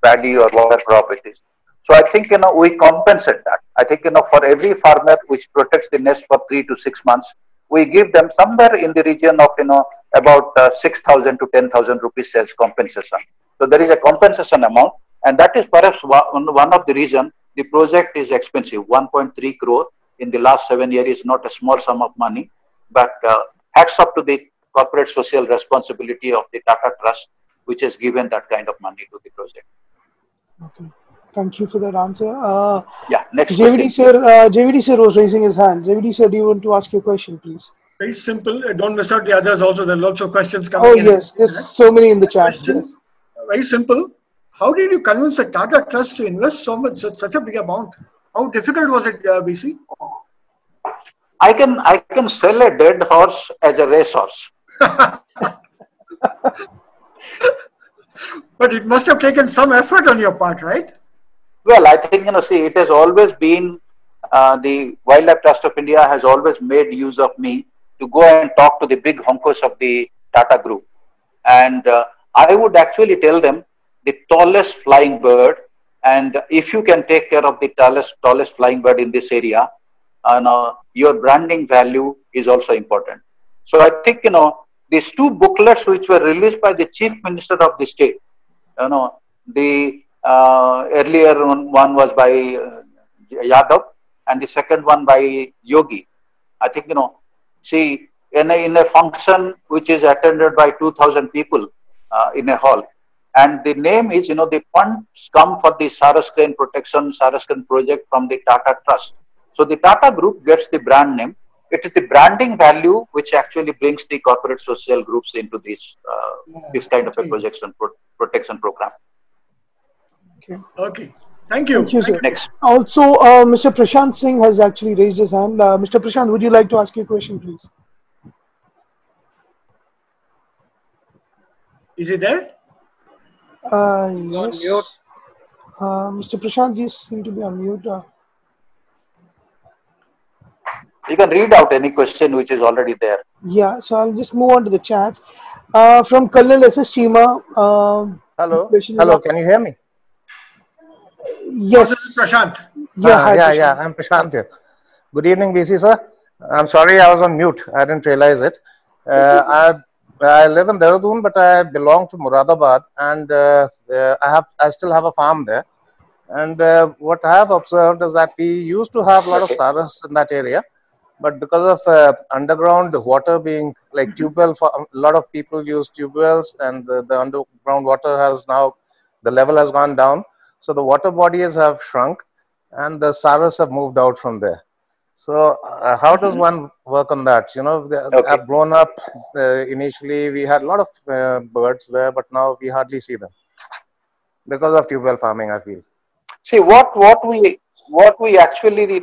paddy or whatever crop it is. So I think, we compensate that. I think, for every farmer which protects the nest for 3 to 6 months, we give them somewhere in the region of, about 6,000 to 10,000 rupees sales compensation. So there is a compensation amount, and that is perhaps one of the reason the project is expensive. 1.3 crore in the last 7 years is not a small sum of money, but hats up to the corporate social responsibility of the Tata Trust, which has given that kind of money to the project. Okay. Thank you for that answer. Yeah, next JVD question. sir, JVD sir was raising his hand. JVD sir, do you want to ask your question, please? Very simple. Don't miss out the others also. There are lots of questions coming in. Oh yes, there's so many in the chat. Question, Yes. very simple. How did you convince the Tata Trust to invest so much, such a big amount? How difficult was it, BC? I can sell a dead horse as a racehorse. But it must have taken some effort on your part, right? Well, I think, see, it has always been, the Wildlife Trust of India has always made use of me to go and talk to the big honkos of the Tata Group. And I would actually tell them the tallest flying bird, and if you can take care of the tallest flying bird in this area, your branding value is also important. So I think, these two booklets which were released by the Chief Minister of the state, the earlier one was by Yadav, and the second one by Yogi. I think, see, in a function which is attended by 2,000 people in a hall, and the name is, the funds come for the Saras Crane Protection, Saras Crane project from the Tata Trust. So the Tata Group gets the brand name. It is the branding value which actually brings the corporate social groups into this kind of a protection program. Okay. Thank you. Thank you, sir. Next. Also, Mr. Prashant Singh has actually raised his hand. Mr. Prashant, would you like to ask your question, please? Is he there? Yes. On mute. Mr. Prashant, you seem to be on mute. You can read out any question which is already there. Yeah, so I'll just move on to the chat. From Colonel S.S. Chima. Hello. Hello, can you hear me? Yes. This is Prashant. Yeah, I'm Prashant here. Good evening, BC sir. I'm sorry I was on mute. I didn't realize it. I live in Dehradun, but I belong to Moradabad, and I still have a farm there. And what I have observed is that we used to have a lot of saras in that area, but because of underground water being like tube well, a lot of people use tube wells, and the underground water has now, the level has gone down. So the water bodies have shrunk, and the saras have moved out from there. So how does one work on that? I've grown up, initially we had a lot of birds there, but now we hardly see them because of tube well farming, I feel. See, what we actually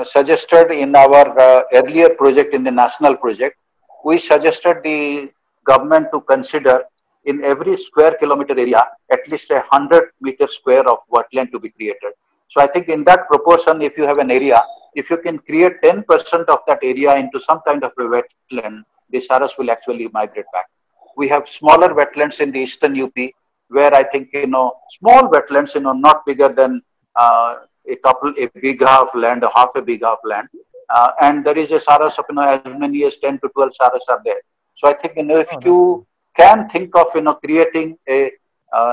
suggested in our earlier project, in the national project, we suggested the government to consider in every square kilometer area at least 100 meters square of wetland to be created. So I think in that proportion, if you have an area, if you can create 10% of that area into some kind of a wetland, the saras will actually migrate back. We have smaller wetlands in the eastern UP, where I think, small wetlands, not bigger than a bigha of land or half a bigha of land. And there is a saras of, as many as 10 to 12 saras are there. So I think, if you can think of creating a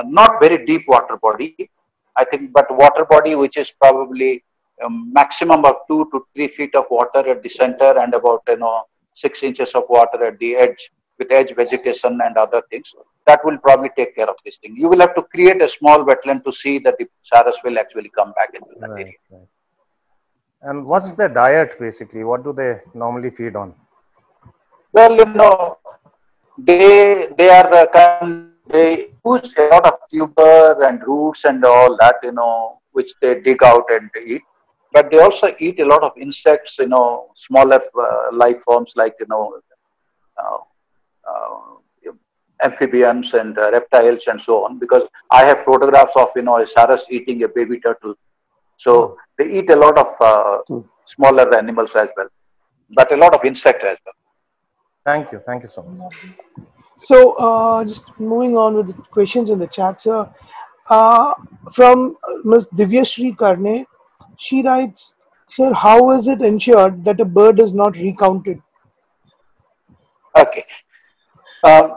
not very deep water body, I think, but water body which is probably a maximum of 2 to 3 feet of water at the center and about 6 inches of water at the edge, with edge vegetation and other things. That will probably take care of this thing. You will have to create a small wetland to see that the saras will actually come back into that area. Right. And what's their diet basically? What do they normally feed on? Well, they use a lot of tuber and roots and all that, which they dig out and eat. But they also eat a lot of insects, smaller life forms like uh, amphibians and reptiles and so on. Because I have photographs of a saras eating a baby turtle. So they eat a lot of smaller animals as well, but a lot of insect as well. Thank you so much. So, just moving on with the questions in the chat, sir. From Ms. Divyashree Karne, she writes, sir, how is it ensured that a bird is not recounted? Okay.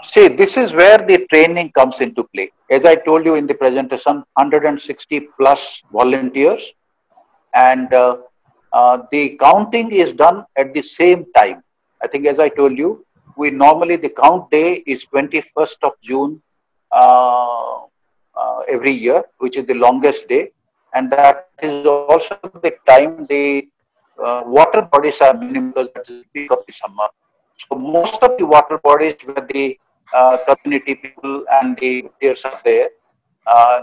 See, this is where the training comes into play. As I told you in the presentation, 160 plus volunteers, and the counting is done at the same time. I think, as I told you, the count day is 21st of June every year, which is the longest day, and that is also the time the water bodies are minimum because that's the peak of the summer. So most of the water bodies where the community people and the peers are there,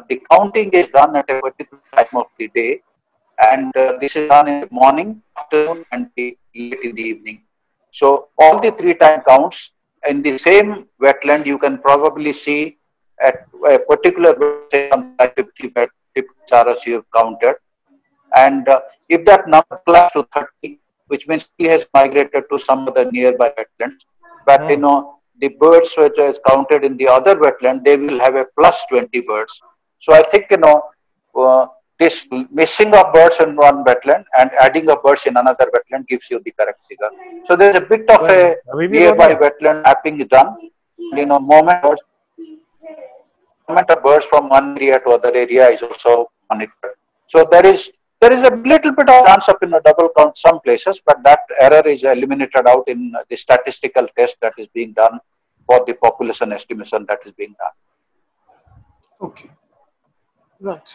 the counting is done at a particular time of the day, and this is done in the morning, afternoon, and late in the evening. So all the 3 time counts in the same wetland, you can probably see at a particular 50 saras you have counted, and if that number plus to 30, which means he has migrated to some of the nearby wetlands, but the birds which is counted in the other wetland, they will have a plus 20 birds. So I think this missing of birds in one wetland and adding of birds in another wetland gives you the correct figure. So there's a bit of a nearby wetland mapping done. Moment of birds from one area to other area is also monitored. So there is a little bit of chance of double count some places, but that error is eliminated out in the statistical test that is being done for the population estimation that is being done. Okay, right.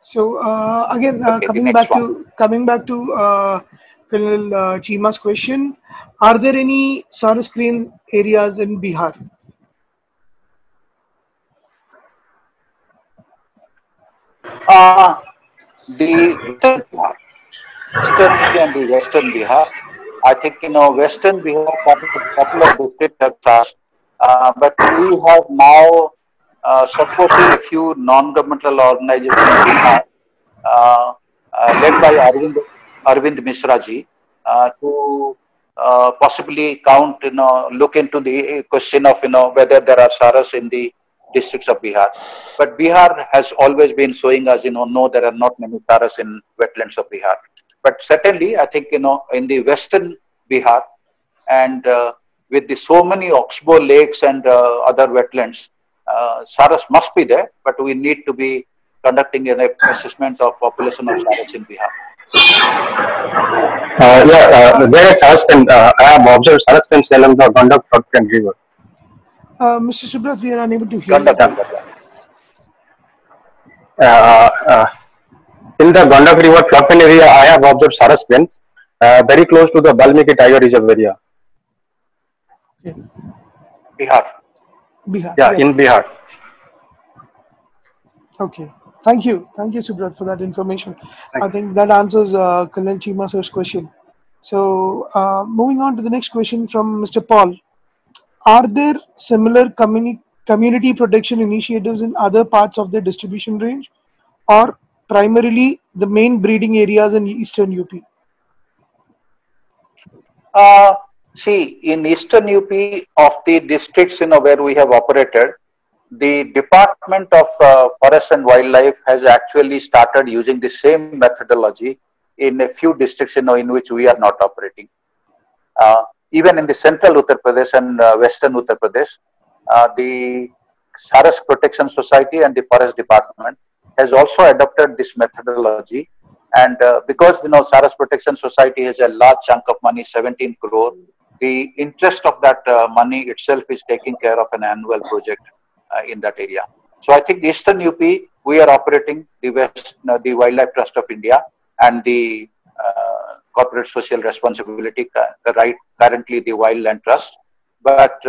So again, Okay, coming back to Colonel Cheema's question, are there any saras screen areas in Bihar? The Eastern and the Western Bihar. I think Western Bihar, couple of districts have passed, but we have now supporting a few non-governmental organizations in Bihar, led by Arvind Mishra ji, to possibly count, look into the question of whether there are saras in the districts of Bihar. But Bihar has always been showing us, no, there are not many saras in wetlands of Bihar. But certainly, I think, in the Western Bihar and with the so many oxbow lakes and other wetlands, saras must be there, but we need to be conducting an assessment of population of saras in Bihar. There are saras, and I have observed saras along the Gandak floodplain river. Mr. Subrat, we are unable to hear you. In the Gandak river floodplain area, I have observed saras plains very close to the Valmiki Tiger Reserve area. Okay. Bihar. Yeah, in Bihar. Okay. Thank you, Subrat, for that information. I think that answers Colonel Cheema sir's question. So, moving on to the next question from Mr. Paul. Are there similar community protection initiatives in other parts of the distribution range, or primarily the main breeding areas in Eastern UP? See, in Eastern UP of the districts where we have operated, the Department of Forest and Wildlife has actually started using the same methodology in a few districts in which we are not operating. Even in the central Uttar Pradesh and western Uttar Pradesh, the Saras Protection Society and the Forest Department has also adopted this methodology. And because Saras Protection Society has a large chunk of money, 17 crore, the interest of that money itself is taking care of an annual project in that area. So I think Eastern UP, we are operating the Wildlife Trust of India and the Corporate Social Responsibility, currently the Wildland Trust. But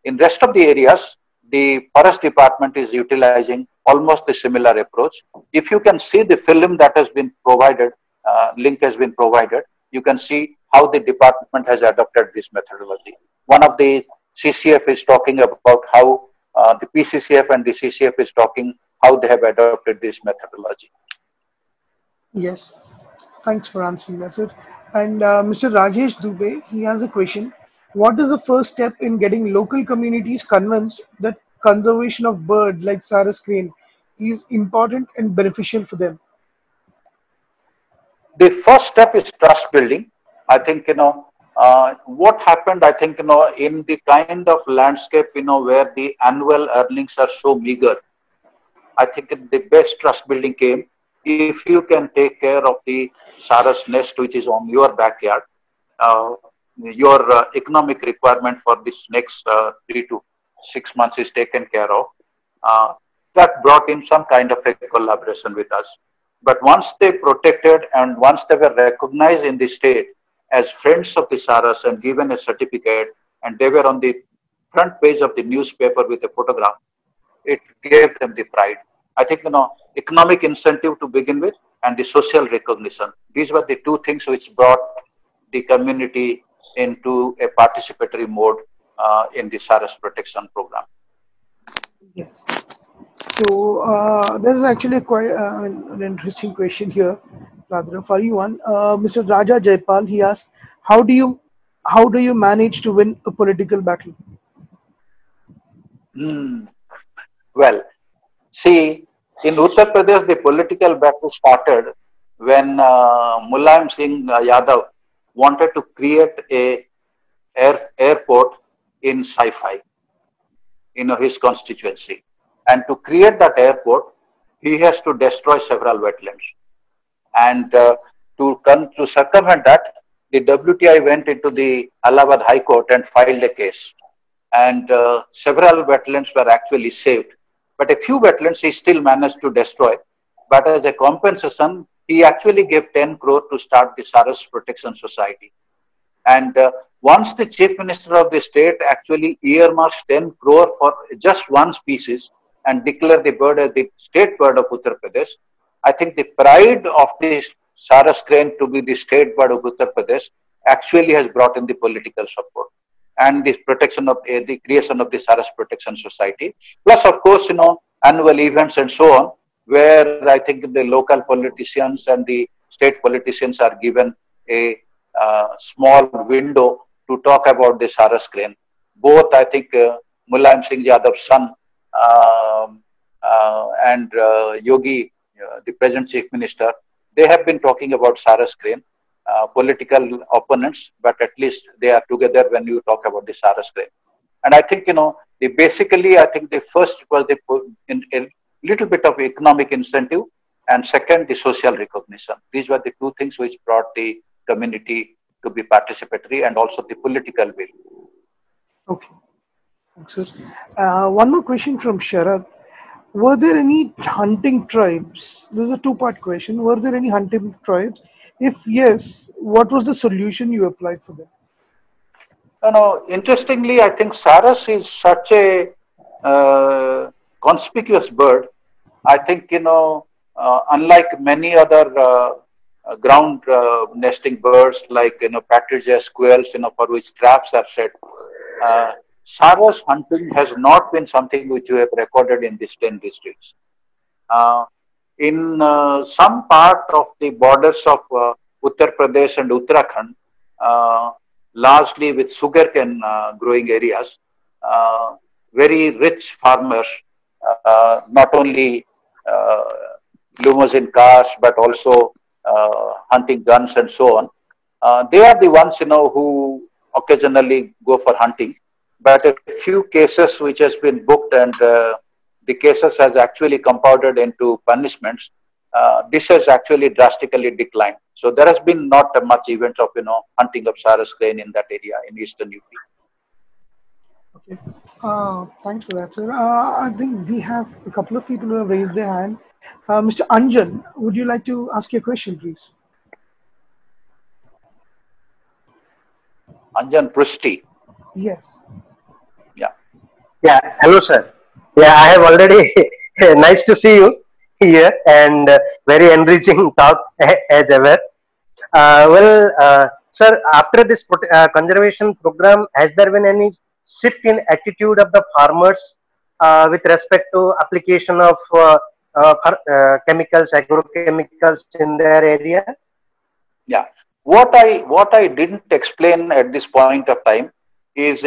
in rest of the areas, the Forest Department is utilizing almost a similar approach. If you can see the film that has been provided, link has been provided, you can see how the department has adopted this methodology. One of the CCF is talking about how the PCCF and the CCF is talking how they have adopted this methodology. Yes, thanks for answering that, sir. And Mr. Rajesh Dubey, he has a question. What is the first step in getting local communities convinced that conservation of bird like Saras crane is important and beneficial for them? The first step is trust building. I think, what happened, I think, in the kind of landscape, where the annual earnings are so meager, I think the best trust building came if you can take care of the Saras nest, which is on your backyard. Your economic requirement for this next 3 to 6 months is taken care of. That brought in some kind of a collaboration with us. But once they protected and once they were recognized in the state as friends of the Saras and given a certificate, and they were on the front page of the newspaper with a photograph, it gave them the pride. I think, economic incentive to begin with and the social recognition. These were the two things which brought the community into a participatory mode in the Saras protection program. Yes. So there is actually quite an interesting question here, rather a funny one. Mr. Raja Jaipal, he asked, how do you manage to win a political battle? Well, see, in Uttar Pradesh, the political battle started when Mulayam Singh Yadav wanted to create a airport in Saifi, his constituency. And to create that airport, he has to destroy several wetlands. And to circumvent that, the WTI went into the Allahabad High Court and filed a case. And several wetlands were actually saved. But a few wetlands he still managed to destroy. But as a compensation, he actually gave 10 crore to start the Saras Protection Society. And once the Chief Minister of the state actually earmarks 10 crore for just one species and declare the bird as the state bird of Uttar Pradesh, I think the pride of the Saras crane to be the state bird of Uttar Pradesh actually has brought in the political support and the protection of the creation of the Saras Protection Society. Plus, of course, annual events and so on, where I think the local politicians and the state politicians are given a small window to talk about the Saras crane. Both, I think, Mulayam Singh Yadav's son and Yogi, the present Chief Minister, they have been talking about Saras crane. Political opponents, but at least they are together when you talk about the Saras crane. And I think, basically, I think the first was a little bit of economic incentive, and second, the social recognition. These were the two things which brought the community to be participatory and also the political will. Okay. Thanks, sir. One more question from Sharad. Were there any hunting tribes? This is a two-part question. Were there any hunting tribes? If yes, what was the solution you applied for them? Interestingly, I think Saras is such a conspicuous bird. I think, unlike many other ground nesting birds like, partridges, squirrels, for which traps are set, Saras hunting has not been something which we have recorded in these 10 districts. In some part of the borders of Uttar Pradesh and Uttarakhand, largely with sugarcane growing areas, very rich farmers, not only limousine cars, but also hunting guns and so on. They are the ones, who occasionally go for hunting. but a few cases which has been booked and the cases has actually compounded into punishments. This has actually drastically declined. So there has been not much events of hunting of Sarus crane in that area in eastern UP. Okay. Thanks for that, sir. I think we have a couple of people who have raised their hand. Mr. Anjan, would you like to ask your question, please? Anjan Prusti. Yes. Yeah. Yeah, hello, sir. Yeah, I have already, nice to see you here and very enriching talk as ever. Sir, after this conservation program, has there been any shift in attitude of the farmers with respect to application of chemicals, agrochemicals in their area? Yeah. What I didn't explain at this point of time is,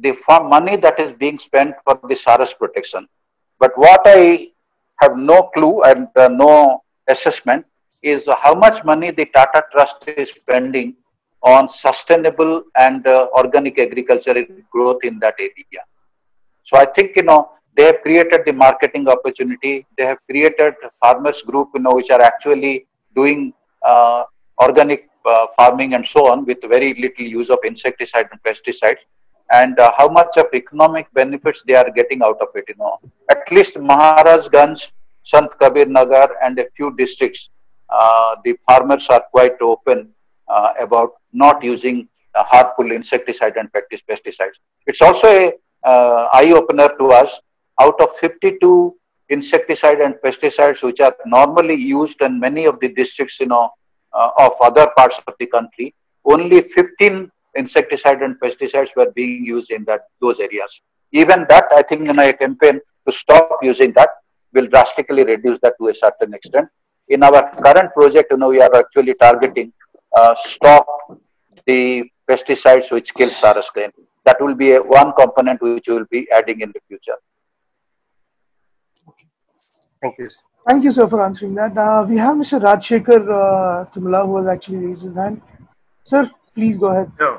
the money that is being spent for the Sarus protection. But what I have no clue and no assessment is how much money the Tata Trust is spending on sustainable and organic agriculture growth in that area. So I think, they have created the marketing opportunity. They have created farmers group, which are actually doing organic farming and so on with very little use of insecticide and pesticides. And how much of economic benefits they are getting out of it, At least Maharajganj, Sant Kabir Nagar and a few districts, the farmers are quite open about not using harmful insecticide and pesticides. It's also a eye-opener to us. Out of 52 insecticide and pesticides which are normally used in many of the districts, of other parts of the country, only 15 insecticide and pesticides were being used in those areas. Even that, I think, a campaign to stop using that will drastically reduce that to a certain extent. In our current project, we are actually targeting stop the pesticides which kill Sarus crane. That will be one component which we will be adding in the future. Thank you. Thank you, sir, for answering that. We have Mr. Rajshekhar Tumla who has actually raised his hand. Sir, please go ahead. Yeah.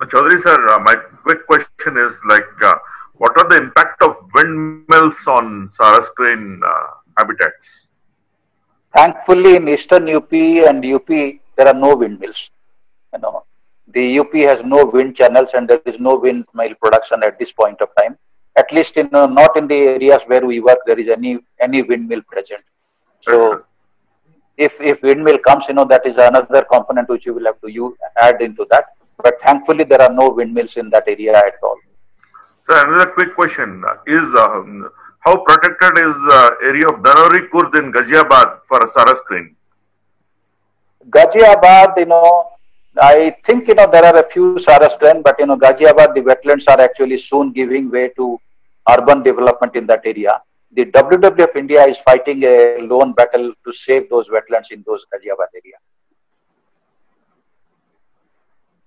Chaudhary sir, my quick question is what are the impact of windmills on Sarus crane habitats? Thankfully, in eastern UP and UP, there are no windmills. The UP has no wind channels and there is no windmill production at this point of time. At least, not in the areas where we work, there is any windmill present. So, if windmill comes, that is another component which you will have to add into that. But thankfully, there are no windmills in that area at all. So, another quick question is how protected is area of Danori Kurd in Ghaziabad for Sarus crane? Ghaziabad, I think, there are a few Sarus crane, but, Ghaziabad, the wetlands are actually soon giving way to urban development in that area. The WWF India is fighting a lone battle to save those wetlands in those Ghaziabad area.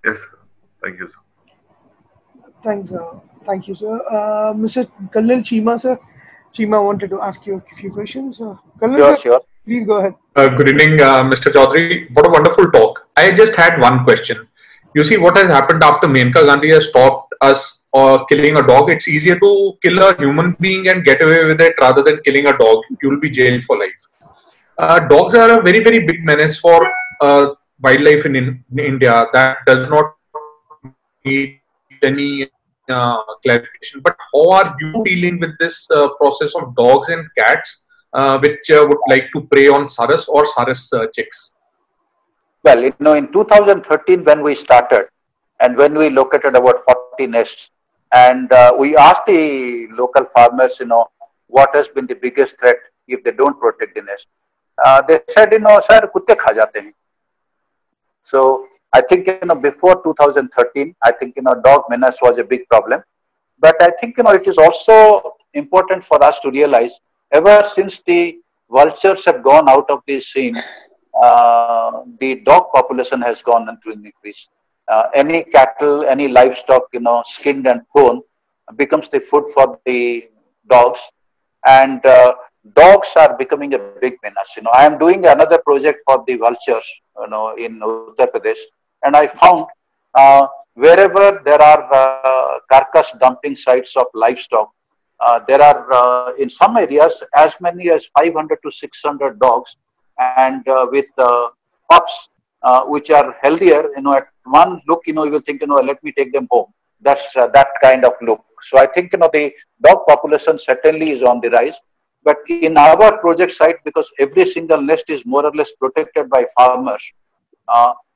Yes, thank you, sir. Thank you, sir. Mr. Kallil Chima, sir. Chima wanted to ask you a few questions. Kallil, Sure. Please go ahead. Good evening, Mr. Chaudhary. What a wonderful talk. I just had one question. You see, what has happened after Menka Gandhi has stopped us killing a dog? It's easier to kill a human being and get away with it rather than killing a dog. You will be jailed for life. Dogs are a very, very big menace for wildlife in India. That does not need any clarification. But how are you dealing with this process of dogs and cats which would like to prey on Sarus or Sarus chicks? Well, in 2013 when we started and when we located about 40 nests and we asked the local farmers, what has been the biggest threat if they don't protect the nest. They said, sir, kutte kha jate hain. So I think, before 2013, I think, dog menace was a big problem. But I think, it is also important for us to realize ever since the vultures have gone out of the scene, the dog population has gone into an increase. Any cattle, any livestock, skinned and bone becomes the food for the dogs. And dogs are becoming a big menace. I am doing another project for the vultures, in Uttar Pradesh. And I found wherever there are carcass dumping sites of livestock, there are in some areas as many as 500 to 600 dogs, and with pups which are healthier. At one look, you will think, let me take them home. That's that kind of look. So I think the dog population certainly is on the rise. But in our project site, because every single nest is more or less protected by farmers,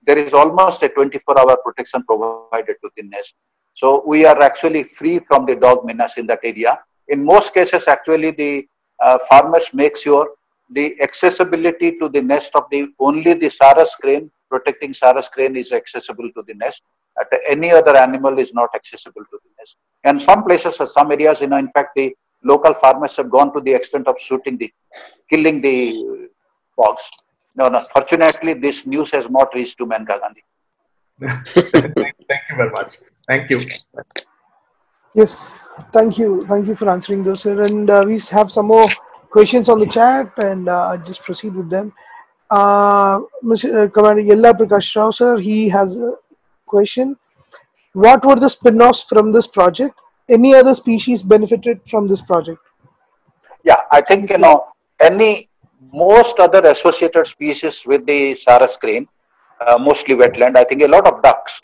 there is almost a 24-hour protection provided to the nest. So we are actually free from the dog menace in that area. In most cases, actually, the farmers make sure the accessibility to the nest of only the Sarus crane, protecting Sarus crane, is accessible to the nest. Any other animal is not accessible to the nest. And some places, some areas, in fact, the local farmers have gone to the extent of killing the dogs. No, fortunately, this news has not reached to Maneka Gandhi. Thank you very much. Thank you. Yes, thank you. Thank you for answering those, sir. And we have some more questions on the chat, and I'll just proceed with them. Mr. Commander Yella Prakash Rao, sir, he has a question. What were the spin-offs from this project? Any other species benefited from this project? Yeah, I think, most other associated species with the Sarus crane, mostly wetland. I think a lot of ducks,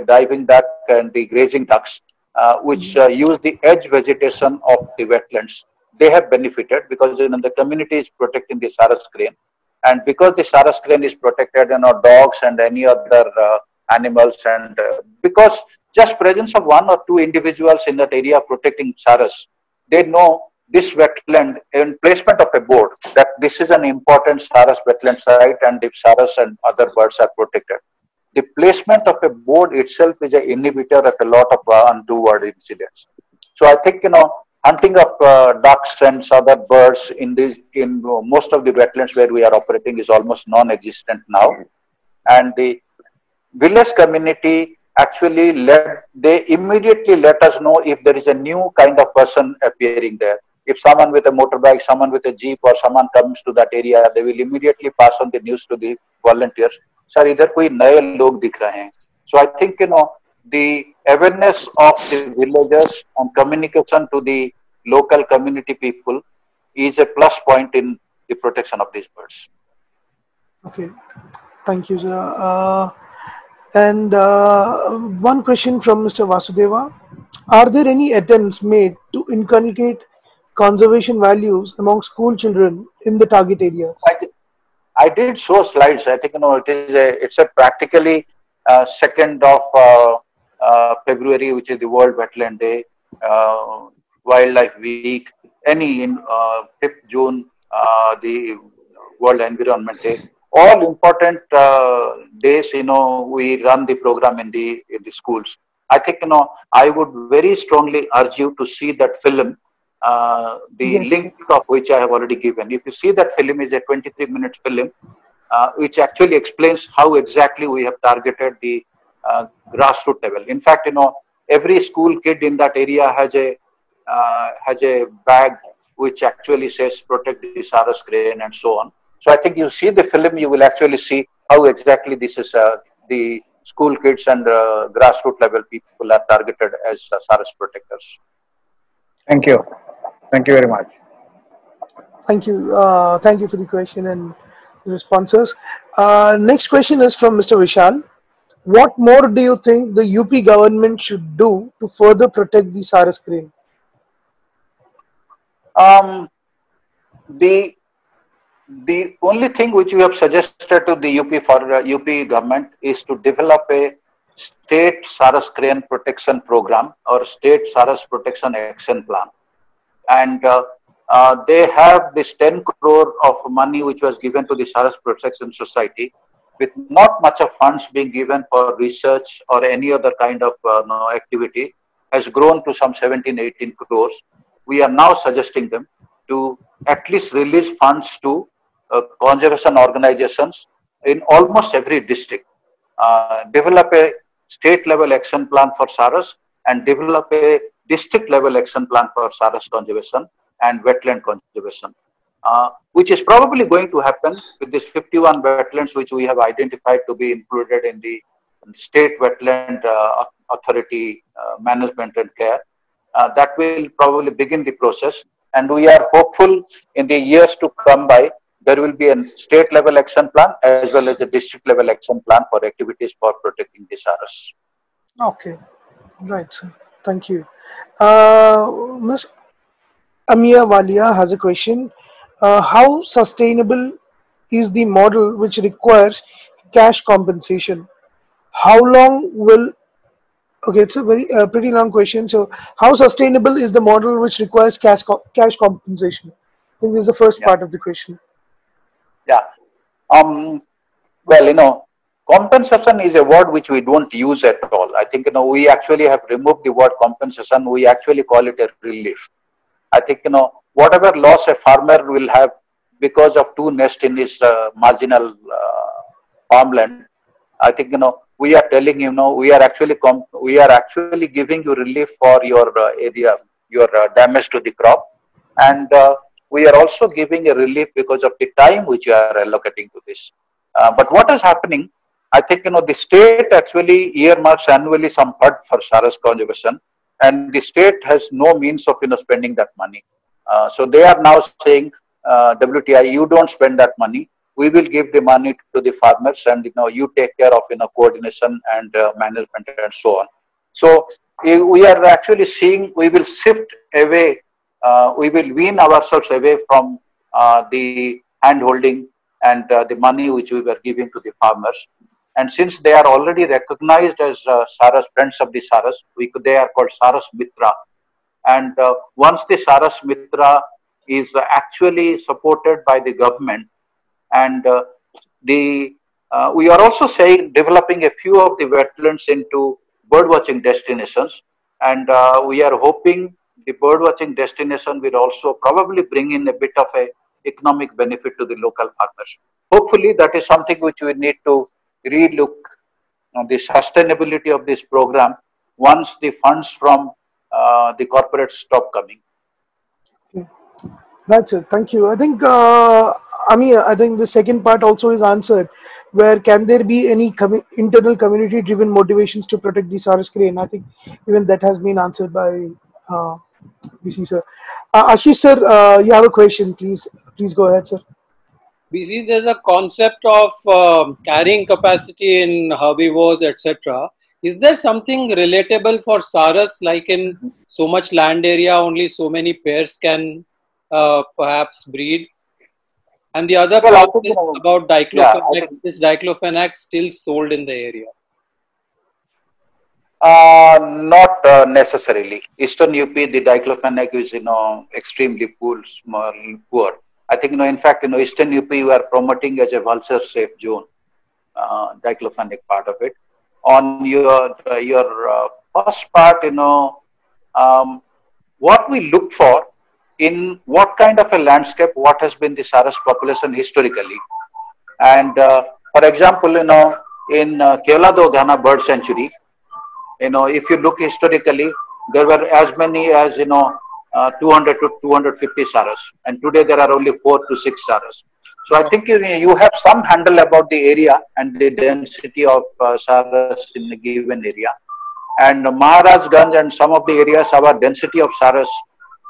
diving duck and the grazing ducks, which use the edge vegetation of the wetlands. They have benefited because the community is protecting the Sarus crane, and because the Sarus crane is protected, dogs and any other animals, and because just presence of one or two individuals in that area protecting Sarus, they know this wetland and placement of a board that this is an important Sarus wetland site, and if Sarus and other birds are protected. The placement of a board itself is an inhibitor of a lot of untoward incidents. So I think hunting of ducks and other birds in most of the wetlands where we are operating is almost non-existent now, and the village community actually they immediately let us know if there is a new kind of person appearing there. If someone with a motorbike, someone with a jeep, or someone comes to that area, they will immediately pass on the news to the volunteers. Sir, idhar koi naye log dikh rahe hain. So I think the awareness of the villagers and communication to the local community people is a plus point in the protection of these birds. Okay, thank you, sir. And one question from Mr. Vasudeva. Are there any attempts made to inculcate conservation values among school children in the target areas? I did show slides. I think it's a practically 2nd of February, which is the World Wetland Day, Wildlife Week, in 5th June, the World Environment Day. All important days, we run the program in the schools. I think, I would very strongly urge you to see that film, Yes. link of which I have already given. If you see that film, is a 23-minute film, which actually explains how exactly we have targeted the grassroots level. In fact, every school kid in that area has a bag which actually says protect the Sarus crane and so on. So I think you see the film, you will actually see how exactly this is the school kids and grassroots level people are targeted as Sarus protectors. Thank you. Thank you very much. Thank you. Thank you for the question and the responses. Next question is from Mr. Vishal. What more do you think the UP government should do to further protect the Sarus crane? The only thing which we have suggested to the UP for UP government is to develop a state Sarus crane protection program or state Sarus protection action plan. And they have this 10 crore of money which was given to the Sarus Protection Society, with not much of funds being given for research or any other kind of activity, has grown to some 17-18 crores. We are now suggesting them to at least release funds to conservation organizations in almost every district, develop a state level action plan for Sarus, and develop a district level action plan for Sarus conservation and wetland conservation, which is probably going to happen with these 51 wetlands which we have identified to be included in the state wetland authority management and care. That will probably begin the process, and we are hopeful in the years to come by there will be a state level action plan as well as a district level action plan for activities for protecting the Saras. Okay, right, sir. Thank you. Ms. Amia Walia has a question. How sustainable is the model which requires cash compensation? How long will, okay, it's a very pretty long question. So how sustainable is the model which requires cash compensation? I think this is the first part of the question. Yeah. Well, compensation is a word which we don't use at all. I think, we actually have removed the word compensation. We actually call it a relief. I think, whatever loss a farmer will have because of two nests in his marginal farmland, I think, we are telling him, we are actually giving you relief for your area, your damage to the crop. And we are also giving a relief because of the time which you are allocating to this. But what is happening, I think, the state actually earmarks annually some fund for Saras conservation, and the state has no means of, spending that money. So they are now saying, WTI, you don't spend that money. We will give the money to the farmers, and, you take care of, coordination and management and so on. So we are actually seeing, we will shift away, we will wean ourselves away from the hand holding and the money which we were giving to the farmers. And since they are already recognized as Saras, friends of the Saras, they are called Saras Mitra. And once the Saras Mitra is actually supported by the government, and we are also saying developing a few of the wetlands into birdwatching destinations, and we are hoping the birdwatching destination will also probably bring in a bit of a economic benefit to the local farmers. Hopefully, that is something which we need to relook the sustainability of this program once the funds from the corporates stop coming. Okay. That's it. Thank you. I think, I think the second part also is answered. Where can there be any internal community-driven motivations to protect the Saras crane? I think even that has been answered by BC sir. Ashish sir, you have a question, please. Please go ahead, sir. BC, there's a concept of carrying capacity in herbivores, etc. Is there something relatable for Saras, like in so much land area, only so many pairs can perhaps breed? And the other part is about diclofenac. Is diclofenac still sold in the area? Not necessarily. Eastern UP, the diclofenac is, extremely poor. I think, in fact, Eastern UP, we are promoting as a vulture safe zone, diclofenac part of it. On your first part, what we look for in what kind of a landscape, what has been the Saras population historically. And for example, in Keolado Ghana Bird Sanctuary, if you look historically, there were as many as, 200 to 250 Saras. And today there are only 4 to 6 Saras. So I think you have some handle about the area and the density of Saras in a given area. And Maharajganj and some of the areas, our density of Saras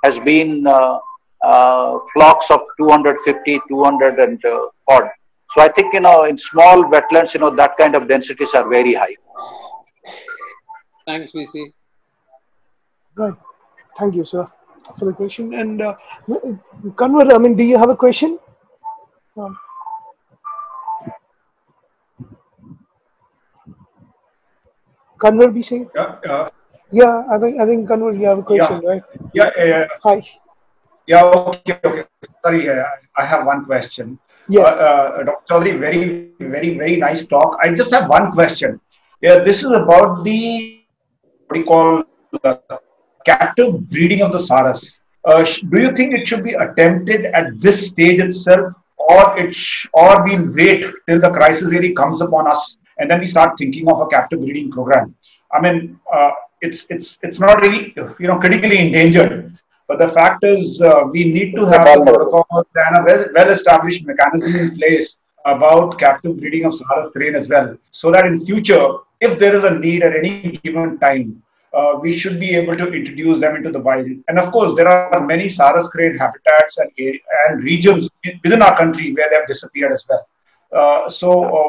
has been flocks of 250, 200 and odd. So I think, in small wetlands, that kind of densities are very high. Thanks, VC. Right. Thank you, sir, for the question. And Kanwar, do you have a question? Kanwar, be saying? Yeah, I think Kanwar, you have a question, right? Yeah. Hi. Yeah, okay. Sorry, I have one question. Yes. Dr. Chaudhary, very nice talk. I just have one question. Yeah, this is about the, what do you call, captive breeding of the Saras. Do you think it should be attempted at this stage itself, or we'll wait till the crisis really comes upon us and then we start thinking of a captive breeding program? It's not really, critically endangered. But the fact is, we need to have the protocols and a well-established mechanism in place about captive breeding of Saras crane as well, so that in future, if there is a need at any given time, we should be able to introduce them into the wild. And of course, there are many Saras crane habitats and regions within our country where they have disappeared as well.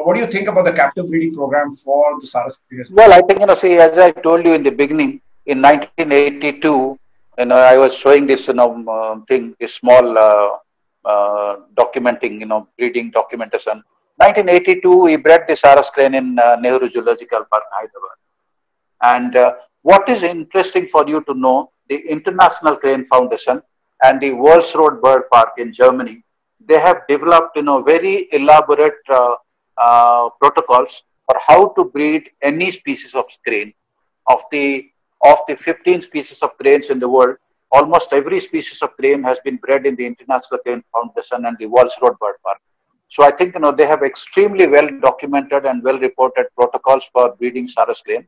What do you think about the captive breeding program for the Saras crane? Well, I think, see, as I told you in the beginning, in 1982, I was showing this, thing, this small documenting, breeding documentation. 1982, we bred the Saras crane in Nehru Zoological Park, Hyderabad. And what is interesting for you to know, the International Crane Foundation and the World's Road Bird Park in Germany, they have developed, very elaborate protocols for how to breed any species of crane. Of the 15 species of cranes in the world, almost every species of crane has been bred in the International Crane Foundation and the World's Road Bird Park. So I think, they have extremely well documented and well reported protocols for breeding Saras crane.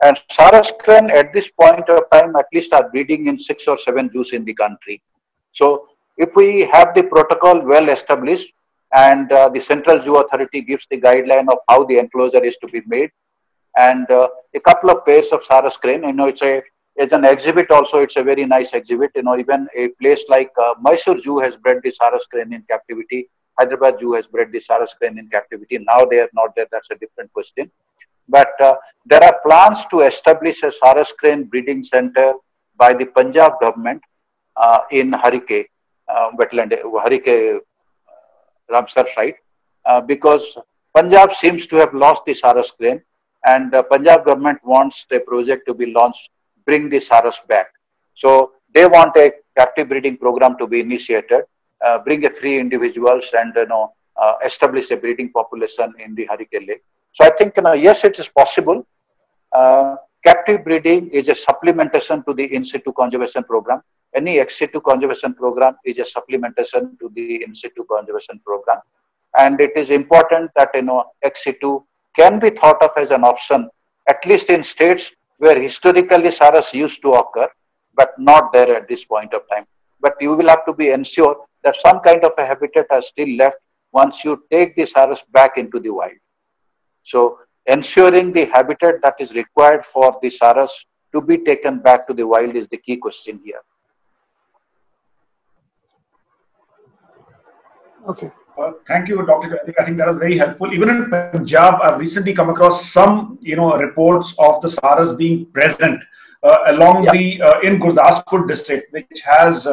And Saras crane at this point of time at least are breeding in 6 or 7 zoos in the country. So if we have the protocol well established and the Central Zoo Authority gives the guideline of how the enclosure is to be made, and a couple of pairs of Saras crane, it's an exhibit also, it's a very nice exhibit. Even a place like Mysore Zoo has bred the Saras crane in captivity. Hyderabad Zoo has bred the Saras crane in captivity. Now they are not there, that's a different question. But there are plans to establish a Saras crane breeding center by the Punjab government in Harike, wetland, Harike Ramsar site, because Punjab seems to have lost the Saras crane, and the Punjab government wants the project to be launched, bring the Saras back. So they want a captive breeding program to be initiated, bring a free individuals and establish a breeding population in the Harike Lake. So I think, yes, it is possible. Captive breeding is a supplementation to the in situ conservation program. Any ex situ conservation program is a supplementation to the in situ conservation program. And it is important that, ex situ can be thought of as an option, at least in states where historically Saras used to occur, but not there at this point of time. But you will have to be ensured that some kind of a habitat is still left once you take the Saras back into the wild. So ensuring the habitat that is required for the Saras to be taken back to the wild is the key question here. Okay. Thank you, Dr. Jaydeep. I think that was very helpful. Even in Punjab, I've recently come across some, reports of the Saras being present along the in Gurdaspur district, which has,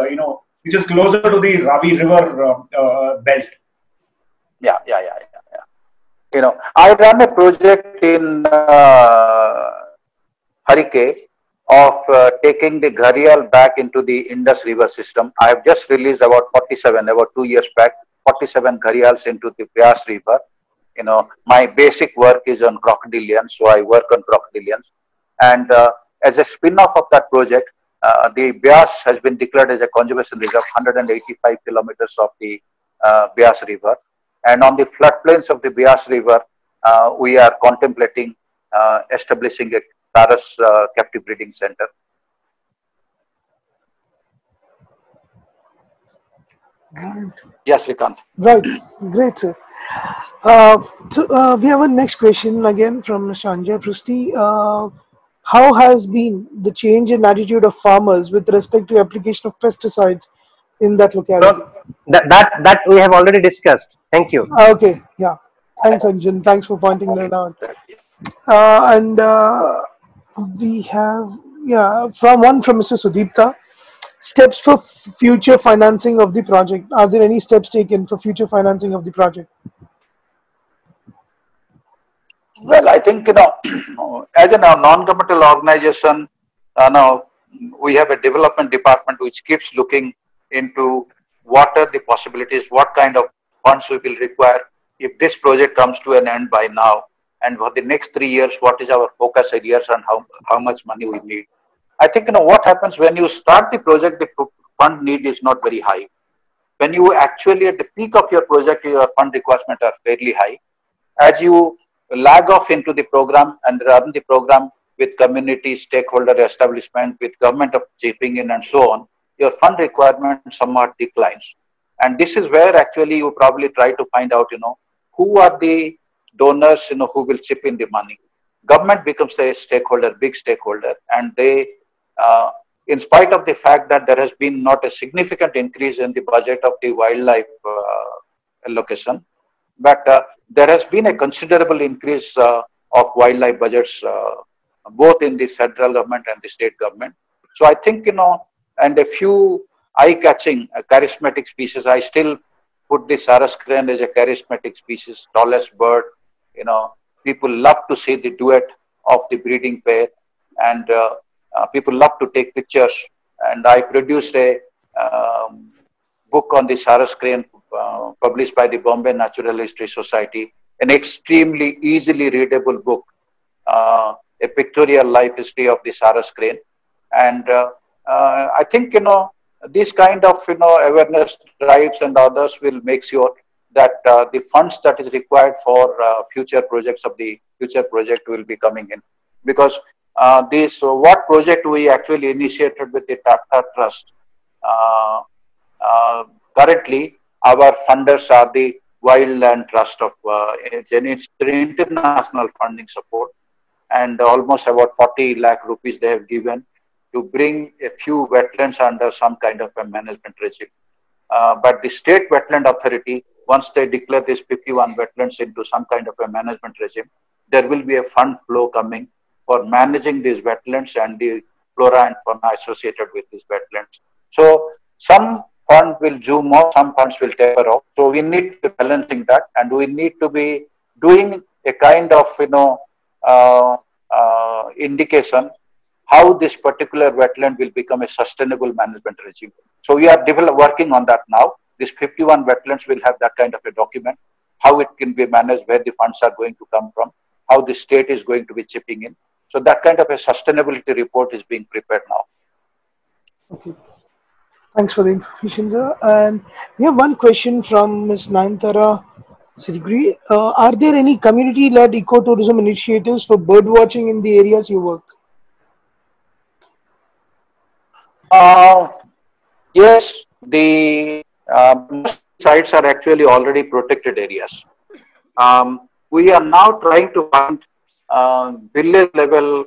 which is closer to the Ravi River belt. Yeah. I ran a project in Harike of taking the gharial back into the Indus River system. I have just released about 2 years back, 47 gharials into the Beas River. My basic work is on crocodilians, so I work on crocodilians. And as a spin-off of that project, the Beas has been declared as a conservation reserve, 185 kilometers of the Beas River. And on the floodplains of the Beas River, we are contemplating establishing a Saras captive breeding center. Right. Yes, Srikanth. Right. Great, sir. We have a next question again from Sanjay Prusti. How has been the change in attitude of farmers with respect to application of pesticides in that locality? That we have already discussed. Thank you. Okay. Yeah. Thanks, Anjan. Thanks for pointing that out. We have from Mr. Sudipta. Steps for future financing of the project. Are there any steps taken for future financing of the project? Well, I think, as a non-governmental organization, we have a development department which keeps looking into what are the possibilities, what kind of funds we will require if this project comes to an end by now, and for the next 3 years, what is our focus areas and how much money we need. I think, what happens when you start the project, the fund need is not very high. When you actually at the peak of your project, your fund requirements are fairly high. As you lag off into the program and run the program with community stakeholder establishment, with government of chipping in and so on, your fund requirement somewhat declines. And this is where actually you probably try to find out, who are the donors, who will chip in the money. government becomes a stakeholder, big stakeholder, and they, in spite of the fact that there has been not a significant increase in the budget of the wildlife allocation, but there has been a considerable increase of wildlife budgets, both in the federal government and the state government. So I think, and a few eye-catching, charismatic species, I still put the Sarus crane as a charismatic species, tallest bird. People love to see the duet of the breeding pair, and people love to take pictures. And I produced a book on the Sarus crane published by the Bombay Natural History Society, an extremely easily readable book, a pictorial life history of the Sarus crane. And I think, these kind of, awareness drives and others will make sure that the funds that is required for future projects of the future project will be coming in. Because what project we actually initiated with the Tata Trust, currently our funders are the Wildland Trust of it's international funding support, and almost about 40 lakh rupees they have given to bring a few wetlands under some kind of a management regime. But the State Wetland Authority, once they declare these 51 wetlands into some kind of a management regime, there will be a fund flow coming for managing these wetlands and the flora and fauna associated with these wetlands. So some fund will do more, some funds will taper off. So we need to be balancing that, and we need to be doing a kind of, indication how this particular wetland will become a sustainable management regime. So we are working on that now. These 51 wetlands will have that kind of a document, how it can be managed, where the funds are going to come from, how the state is going to be chipping in. So that kind of a sustainability report is being prepared now. Okay. Thanks for the information, sir. And we have one question from Ms. Nayantara Sirigri. Are there any community-led ecotourism initiatives for bird watching in the areas you work? Yes, the sites are actually already protected areas. We are now trying to find village level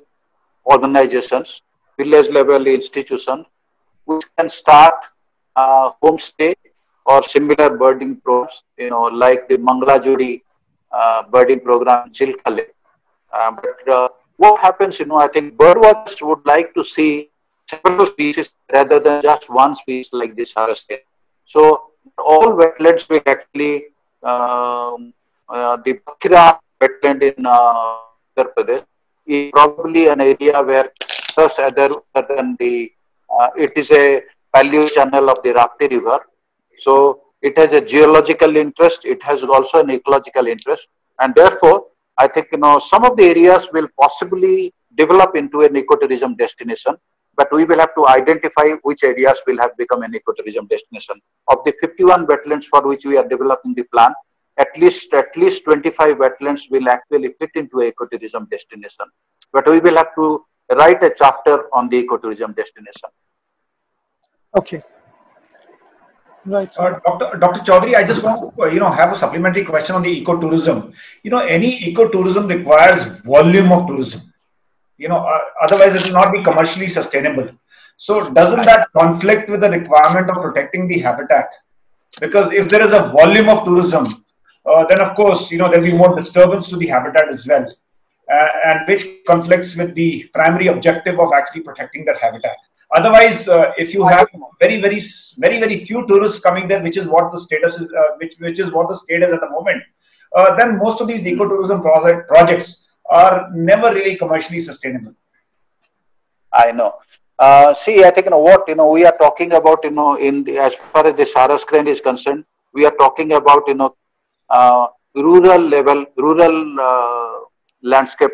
organizations, village level institutions, which can start homestay or similar birding programs, like the Mangalajodi birding program in Chilkale. But what happens, I think birdwatchers would like to see several species rather than just one species like this Sarus crane. So all wetlands will actually, the Bakhira wetland in Uttar Pradesh is probably an area where such other than the, it is a paleo channel of the Rapti river. So it has a geological interest, it has also an ecological interest, and therefore I think some of the areas will possibly develop into an ecotourism destination, but we will have to identify which areas will have become an ecotourism destination. Of the 51 wetlands for which we are developing the plan, at least 25 wetlands will actually fit into an ecotourism destination. But we will have to write a chapter on the ecotourism destination. Okay. Right. Dr. Chaudhary, I just want to have a supplementary question on the ecotourism. Any ecotourism requires volume of tourism. Otherwise it will not be commercially sustainable. So doesn't that conflict with the requirement of protecting the habitat? Because if there is a volume of tourism, then of course, there will be more disturbance to the habitat as well, and which conflicts with the primary objective of actually protecting that habitat. Otherwise, if you have very few tourists coming there, which is what the status is, which is what the state is at the moment, then most of these ecotourism projects are never really commercially sustainable. I know. See, I think what we are talking about, as far as the Sarus crane is concerned, we are talking about rural landscape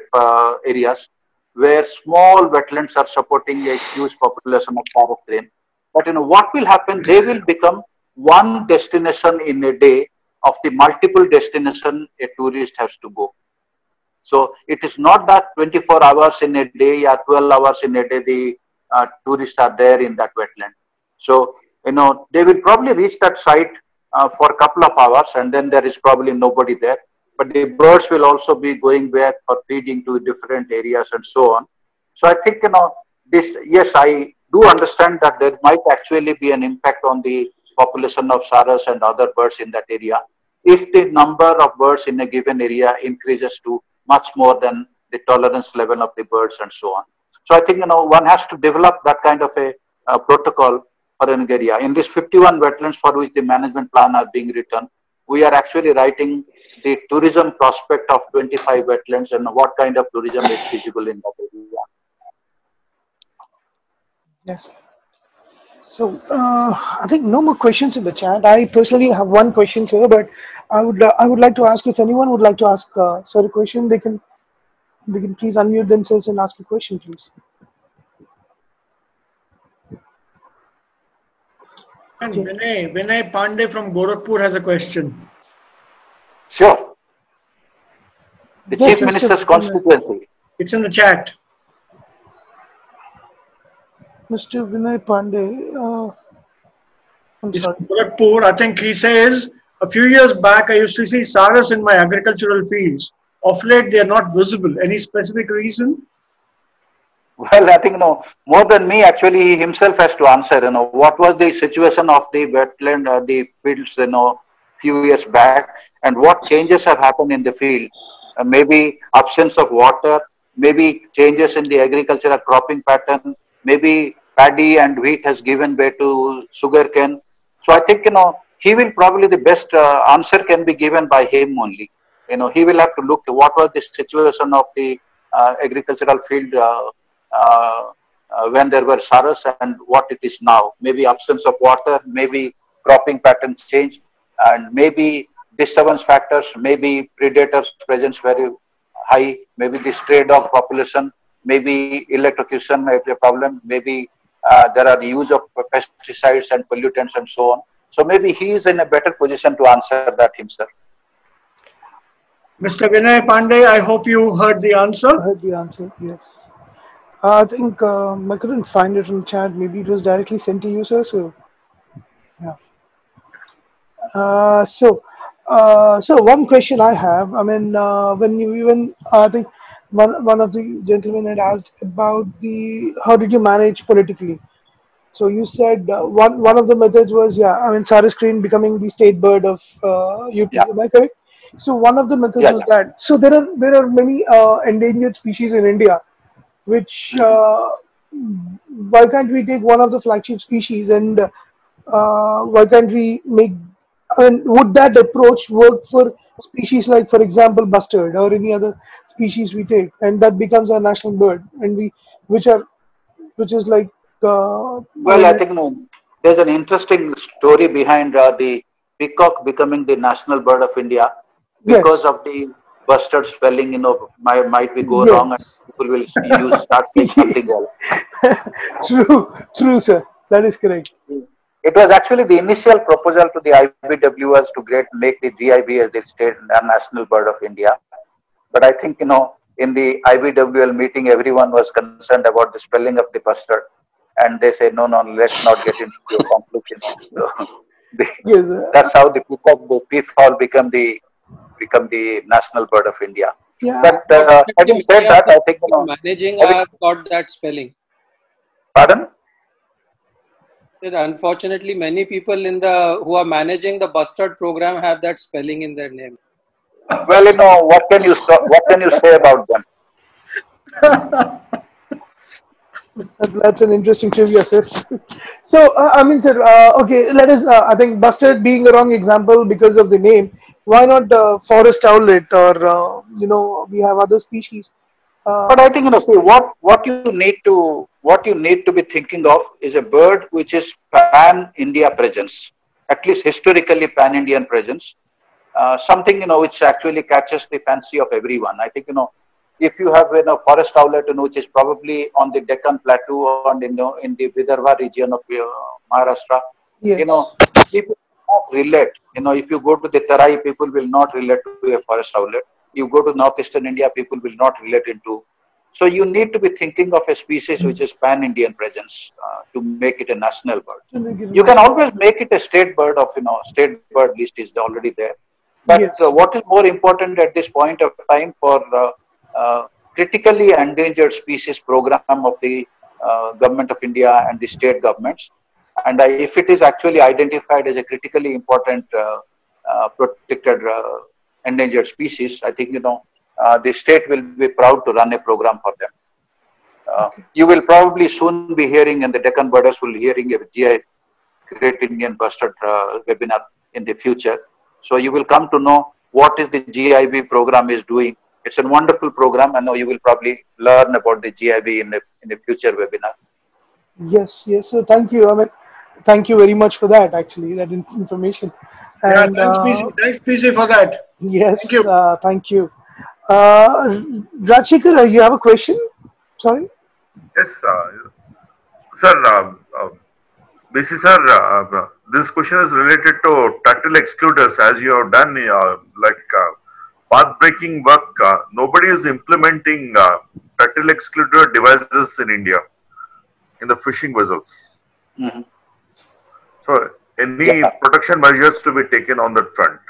areas where small wetlands are supporting a huge population of Sarus crane. But what will happen? They will become one destination in a day of the multiple destination a tourist has to go. So it is not that 24 hours in a day or 12 hours in a day the tourists are there in that wetland. So they will probably reach that site for a couple of hours, and then there is probably nobody there. but the birds will also be going back for feeding to different areas and so on. So I think, this, yes, I do understand that there might actually be an impact on the population of saras and other birds in that area if the number of birds in a given area increases to much more than the tolerance level of the birds and so on. So I think, one has to develop that kind of a protocol for an area. In these 51 wetlands for which the management plan are being written, we are actually writing the tourism prospect of 25 wetlands and what kind of tourism is feasible in that area. Yes. So I think no more questions in the chat. I personally have one question, sir, but I would like to ask if anyone would like to ask sir a question. They can please unmute themselves and ask a question, please. And Vinay Pandey from Gorakhpur has a question. Sure. The Chief Minister's constituency. It's in the chat. Mr. Vinay Pandey. I'm sorry. Gorakhpur, I think he says, a few years back, I used to see saras in my agricultural fields. Of late, they are not visible. Any specific reason? Well, I think, more than me, actually, he himself has to answer, what was the situation of the wetland, the fields, few years back, and what changes have happened in the field. Maybe absence of water, maybe changes in the agricultural cropping pattern, maybe paddy and wheat has given way to sugarcane. So I think, he will probably the best answer can be given by him only. He will have to look at what was the situation of the agricultural field when there were saras and what it is now. Maybe absence of water, maybe cropping pattern change, and maybe disturbance factors, maybe predators presence very high, maybe the stray dog population, maybe electrocution may be a problem, maybe there are use of pesticides and pollutants and so on. So maybe he is in a better position to answer that himself. Mr. Vinay Pandey, I hope you heard the answer. I heard the answer, yes. I think I couldn't find it in the chat. Maybe it was directly sent to you, sir. So, yeah. So one question I have. I mean, when I think one of the gentlemen had asked about how did you manage politically. So you said one of the methods was Saras crane becoming the state bird of UP. Yeah. Am I correct? So one of the methods was that. So there are many endangered species in India, which why can't we take one of the flagship species and why can't we make? I mean, would that approach work for species like, for example, bustard or any other species we take, and that becomes our national bird, and which is like. Well, I think there's an interesting story behind the peacock becoming the national bird of India because of the bustard spelling. Might be go wrong, and people will start saying something else. True, sir. That is correct. It was actually the initial proposal to the IBWS to make the GIB as the state national bird of India. But I think, in the IBWL meeting, everyone was concerned about the spelling of the bustard. And they say, no, let's not get into your conclusions. So that's how the peafowl become the national bird of India. Yeah. But having said that, I think managing have got that spelling. Pardon? Unfortunately, many people who are managing the bustard program have that spelling in their name. Well, what can you say about them? That's an interesting trivia, sir. So, I mean, sir, okay, let us, I think bustard being a wrong example because of the name, why not forest owlet or, we have other species. But I think, see, what you need to be thinking of is a bird which is pan-India presence, at least historically pan-Indian presence, something, which actually catches the fancy of everyone. I think, if you have forest owlet, which is probably on the Deccan Plateau and in the Vidarbha region of Maharashtra, people not relate. If you go to the Tarai, people will not relate to a forest owlet. You go to northeastern India, people will not relate into. So you need to be thinking of a species which is pan-Indian presence to make it a national bird. You can always make it a state bird of, state bird list is already there. But Yes. what is more important at this point of time for critically endangered species program of the government of India and the state governments, and if it is actually identified as a critically important protected endangered species, I think the state will be proud to run a program for them. You will probably soon be hearing, and the Deccan Birders will be hearing a GI Great Indian Bustard webinar in the future. So you will come to know what is the GIB program is doing. It's a wonderful program. I know you will probably learn about the GIB in the future webinar. Yes, yes. So thank you. I mean, thank you very much for that. Actually, that information. And thanks, PC. Thanks, PC, for that. yes, Thank you. Thank you. Rajshekar, you have a question? Sorry. Yes, sir. BC sir, this question is related to tactile excluders. As you have done, path-breaking work, nobody is implementing tactile excluder devices in India in the fishing vessels. Mm-hmm. So, any protection measures to be taken on that front?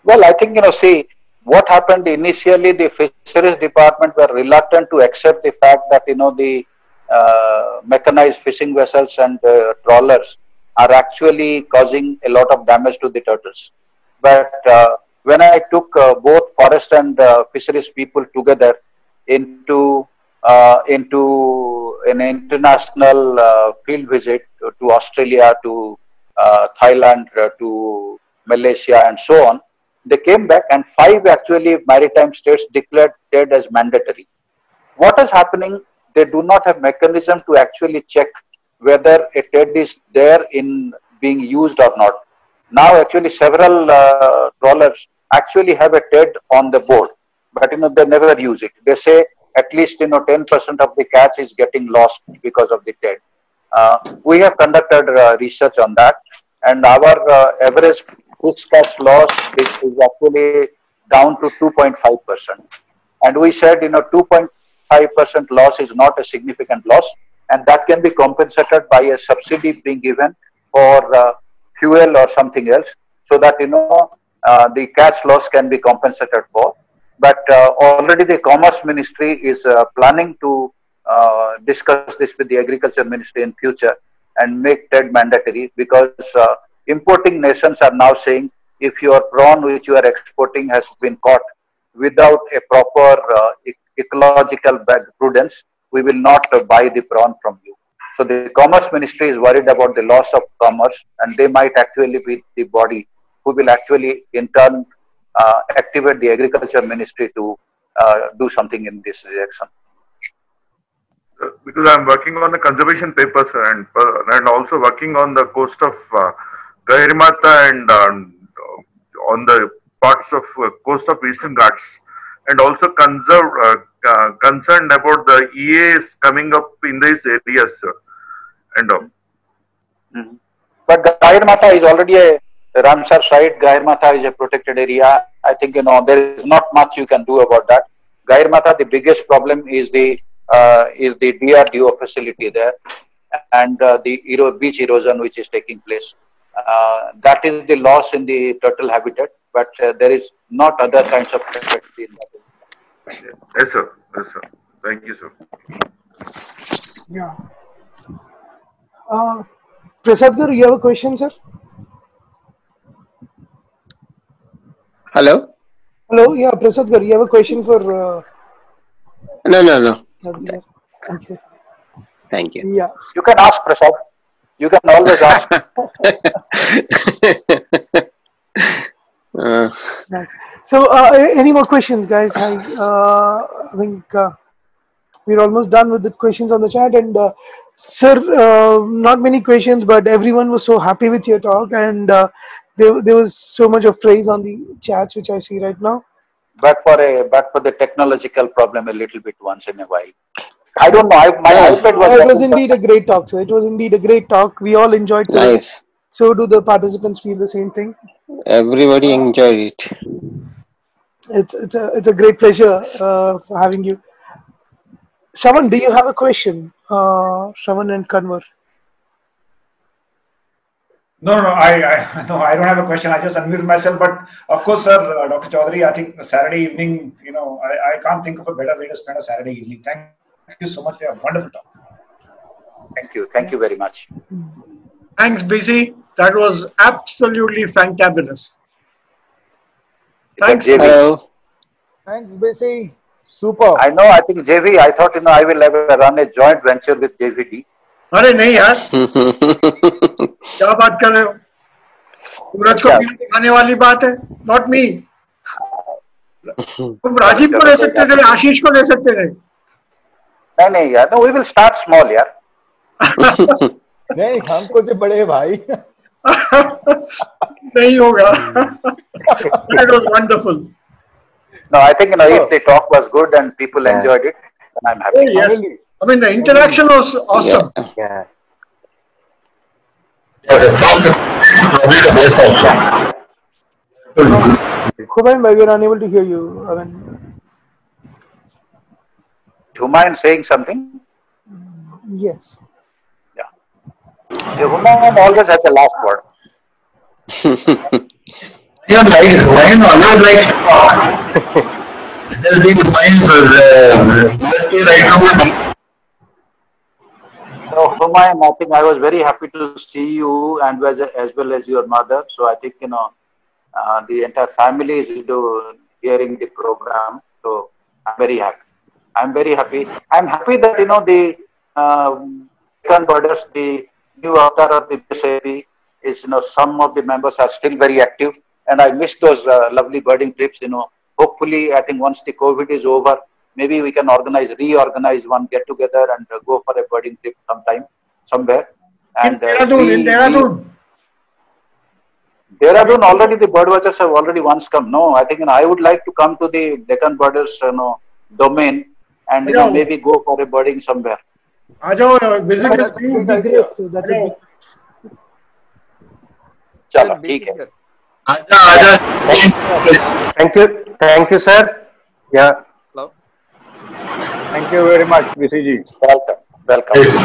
Well, I think, see, what happened initially, the fisheries department were reluctant to accept the fact that, the mechanized fishing vessels and trawlers are actually causing a lot of damage to the turtles. But when I took both forest and fisheries people together into an international field visit to Australia, to Thailand, to Malaysia, and so on, they came back and 5 actually maritime states declared TED as mandatory. What is happening? They do not have mechanism to actually check whether a TED is there in being used or not. Now actually several trawlers actually have a TED on the board, but they never use it. They say at least 10% of the catch is getting lost because of the TED. We have conducted research on that, and our average fish catch loss is actually down to 2.5%. And we said 2.5% loss is not a significant loss, and that can be compensated by a subsidy being given for fuel or something else, so that the catch loss can be compensated for. But already the Commerce Ministry is planning to discuss this with the Agriculture Ministry in future and make TED mandatory, because importing nations are now saying if your prawn which you are exporting has been caught without a proper ecological prudence, we will not buy the prawn from you. So the Commerce Ministry is worried about the loss of commerce, and they might actually be the body who will actually in turn activate the Agriculture Ministry to do something in this direction. Because I'm working on the conservation papers and also working on the coast of Gahirmata and on the parts of coast of Eastern Ghats, and also concerned about the EAs coming up in these areas. But Gahirmata is already a Ramsar site. Gahirmata is a protected area. I think there is not much you can do about that. Gahirmata, the biggest problem is the DRDO facility there, and the beach erosion which is taking place. That is the loss in the turtle habitat, but there is not other kinds of effects in that. Yes, sir. Yes, sir. Thank you, sir. Yeah. Prasadgar, you have a question, sir? Hello? Hello, yeah, Prasadgar, you have a question for... No. Okay. Thank you. Yeah. You can ask, Prasad. You can always ask. Nice. So, any more questions, guys? I think we're almost done with the questions on the chat. And sir, not many questions, but everyone was so happy with your talk, and there was so much of praise on the chats which I see right now. But for the technological problem, a little bit once in a while. I don't know. My iPad was. It was indeed a great talk, sir. It was indeed a great talk. We all enjoyed it. Nice. So do the participants feel the same thing? Everybody enjoyed it. It's a great pleasure for having you. Shravan, do you have a question? Shravan and Kanwar. No, no, no, I don't have a question. I just unmuted myself. But of course, sir, Dr. Chaudhary, I think Saturday evening, I can't think of a better way to spend a Saturday evening. Thank you so much for your wonderful talk. Thank you. Thank you very much. Thanks, BC. That was absolutely fantabulous. Thanks. Hello. Thanks, BC. Super. I know. I think JV. I thought I will run a joint venture with JVD. अरे नहीं यार, क्या बात कर रहे हो? सूरज को दिखाने वाली बात है, नॉट मी. तुम राजीव को ले सकते थे, आशीष को ले सकते थे. नहीं यार, no, we will start small यार. नहीं, हमको से बड़े भाई. नहीं होगा. That was wonderful. No, I think if the talk was good and people enjoyed it, then I'm happy. Oh, yes. I mean, the interaction was awesome. Yeah. Humayun, we are unable to hear you. I mean, Humayun saying something? Yes. Yeah. Humayun always has the last word. Humayun always likes to talk. There's been Humayun for right now. So Humayun, I think I was very happy to see you and as well as your mother. So I think the entire family is hearing the program. So I'm very happy. I'm very happy. I'm happy that the second borders, the new avatar of the BSAB is some of the members are still very active, and I miss those lovely birding trips. Hopefully, I think once the COVID is over, maybe we can reorganize one get together and go for a birding trip somewhere. And in Dehradun. Dehradun, already the birdwatchers have already once come. No, I think I would like to come to the Deccan Birders domain and maybe go for a birding somewhere. Visit us. Chalo, ठीक है. Thank you, sir. Yeah. Hello. Thank you very much, BCG. Welcome. Yes.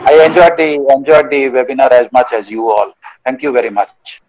I enjoyed the webinar as much as you all. Thank you very much.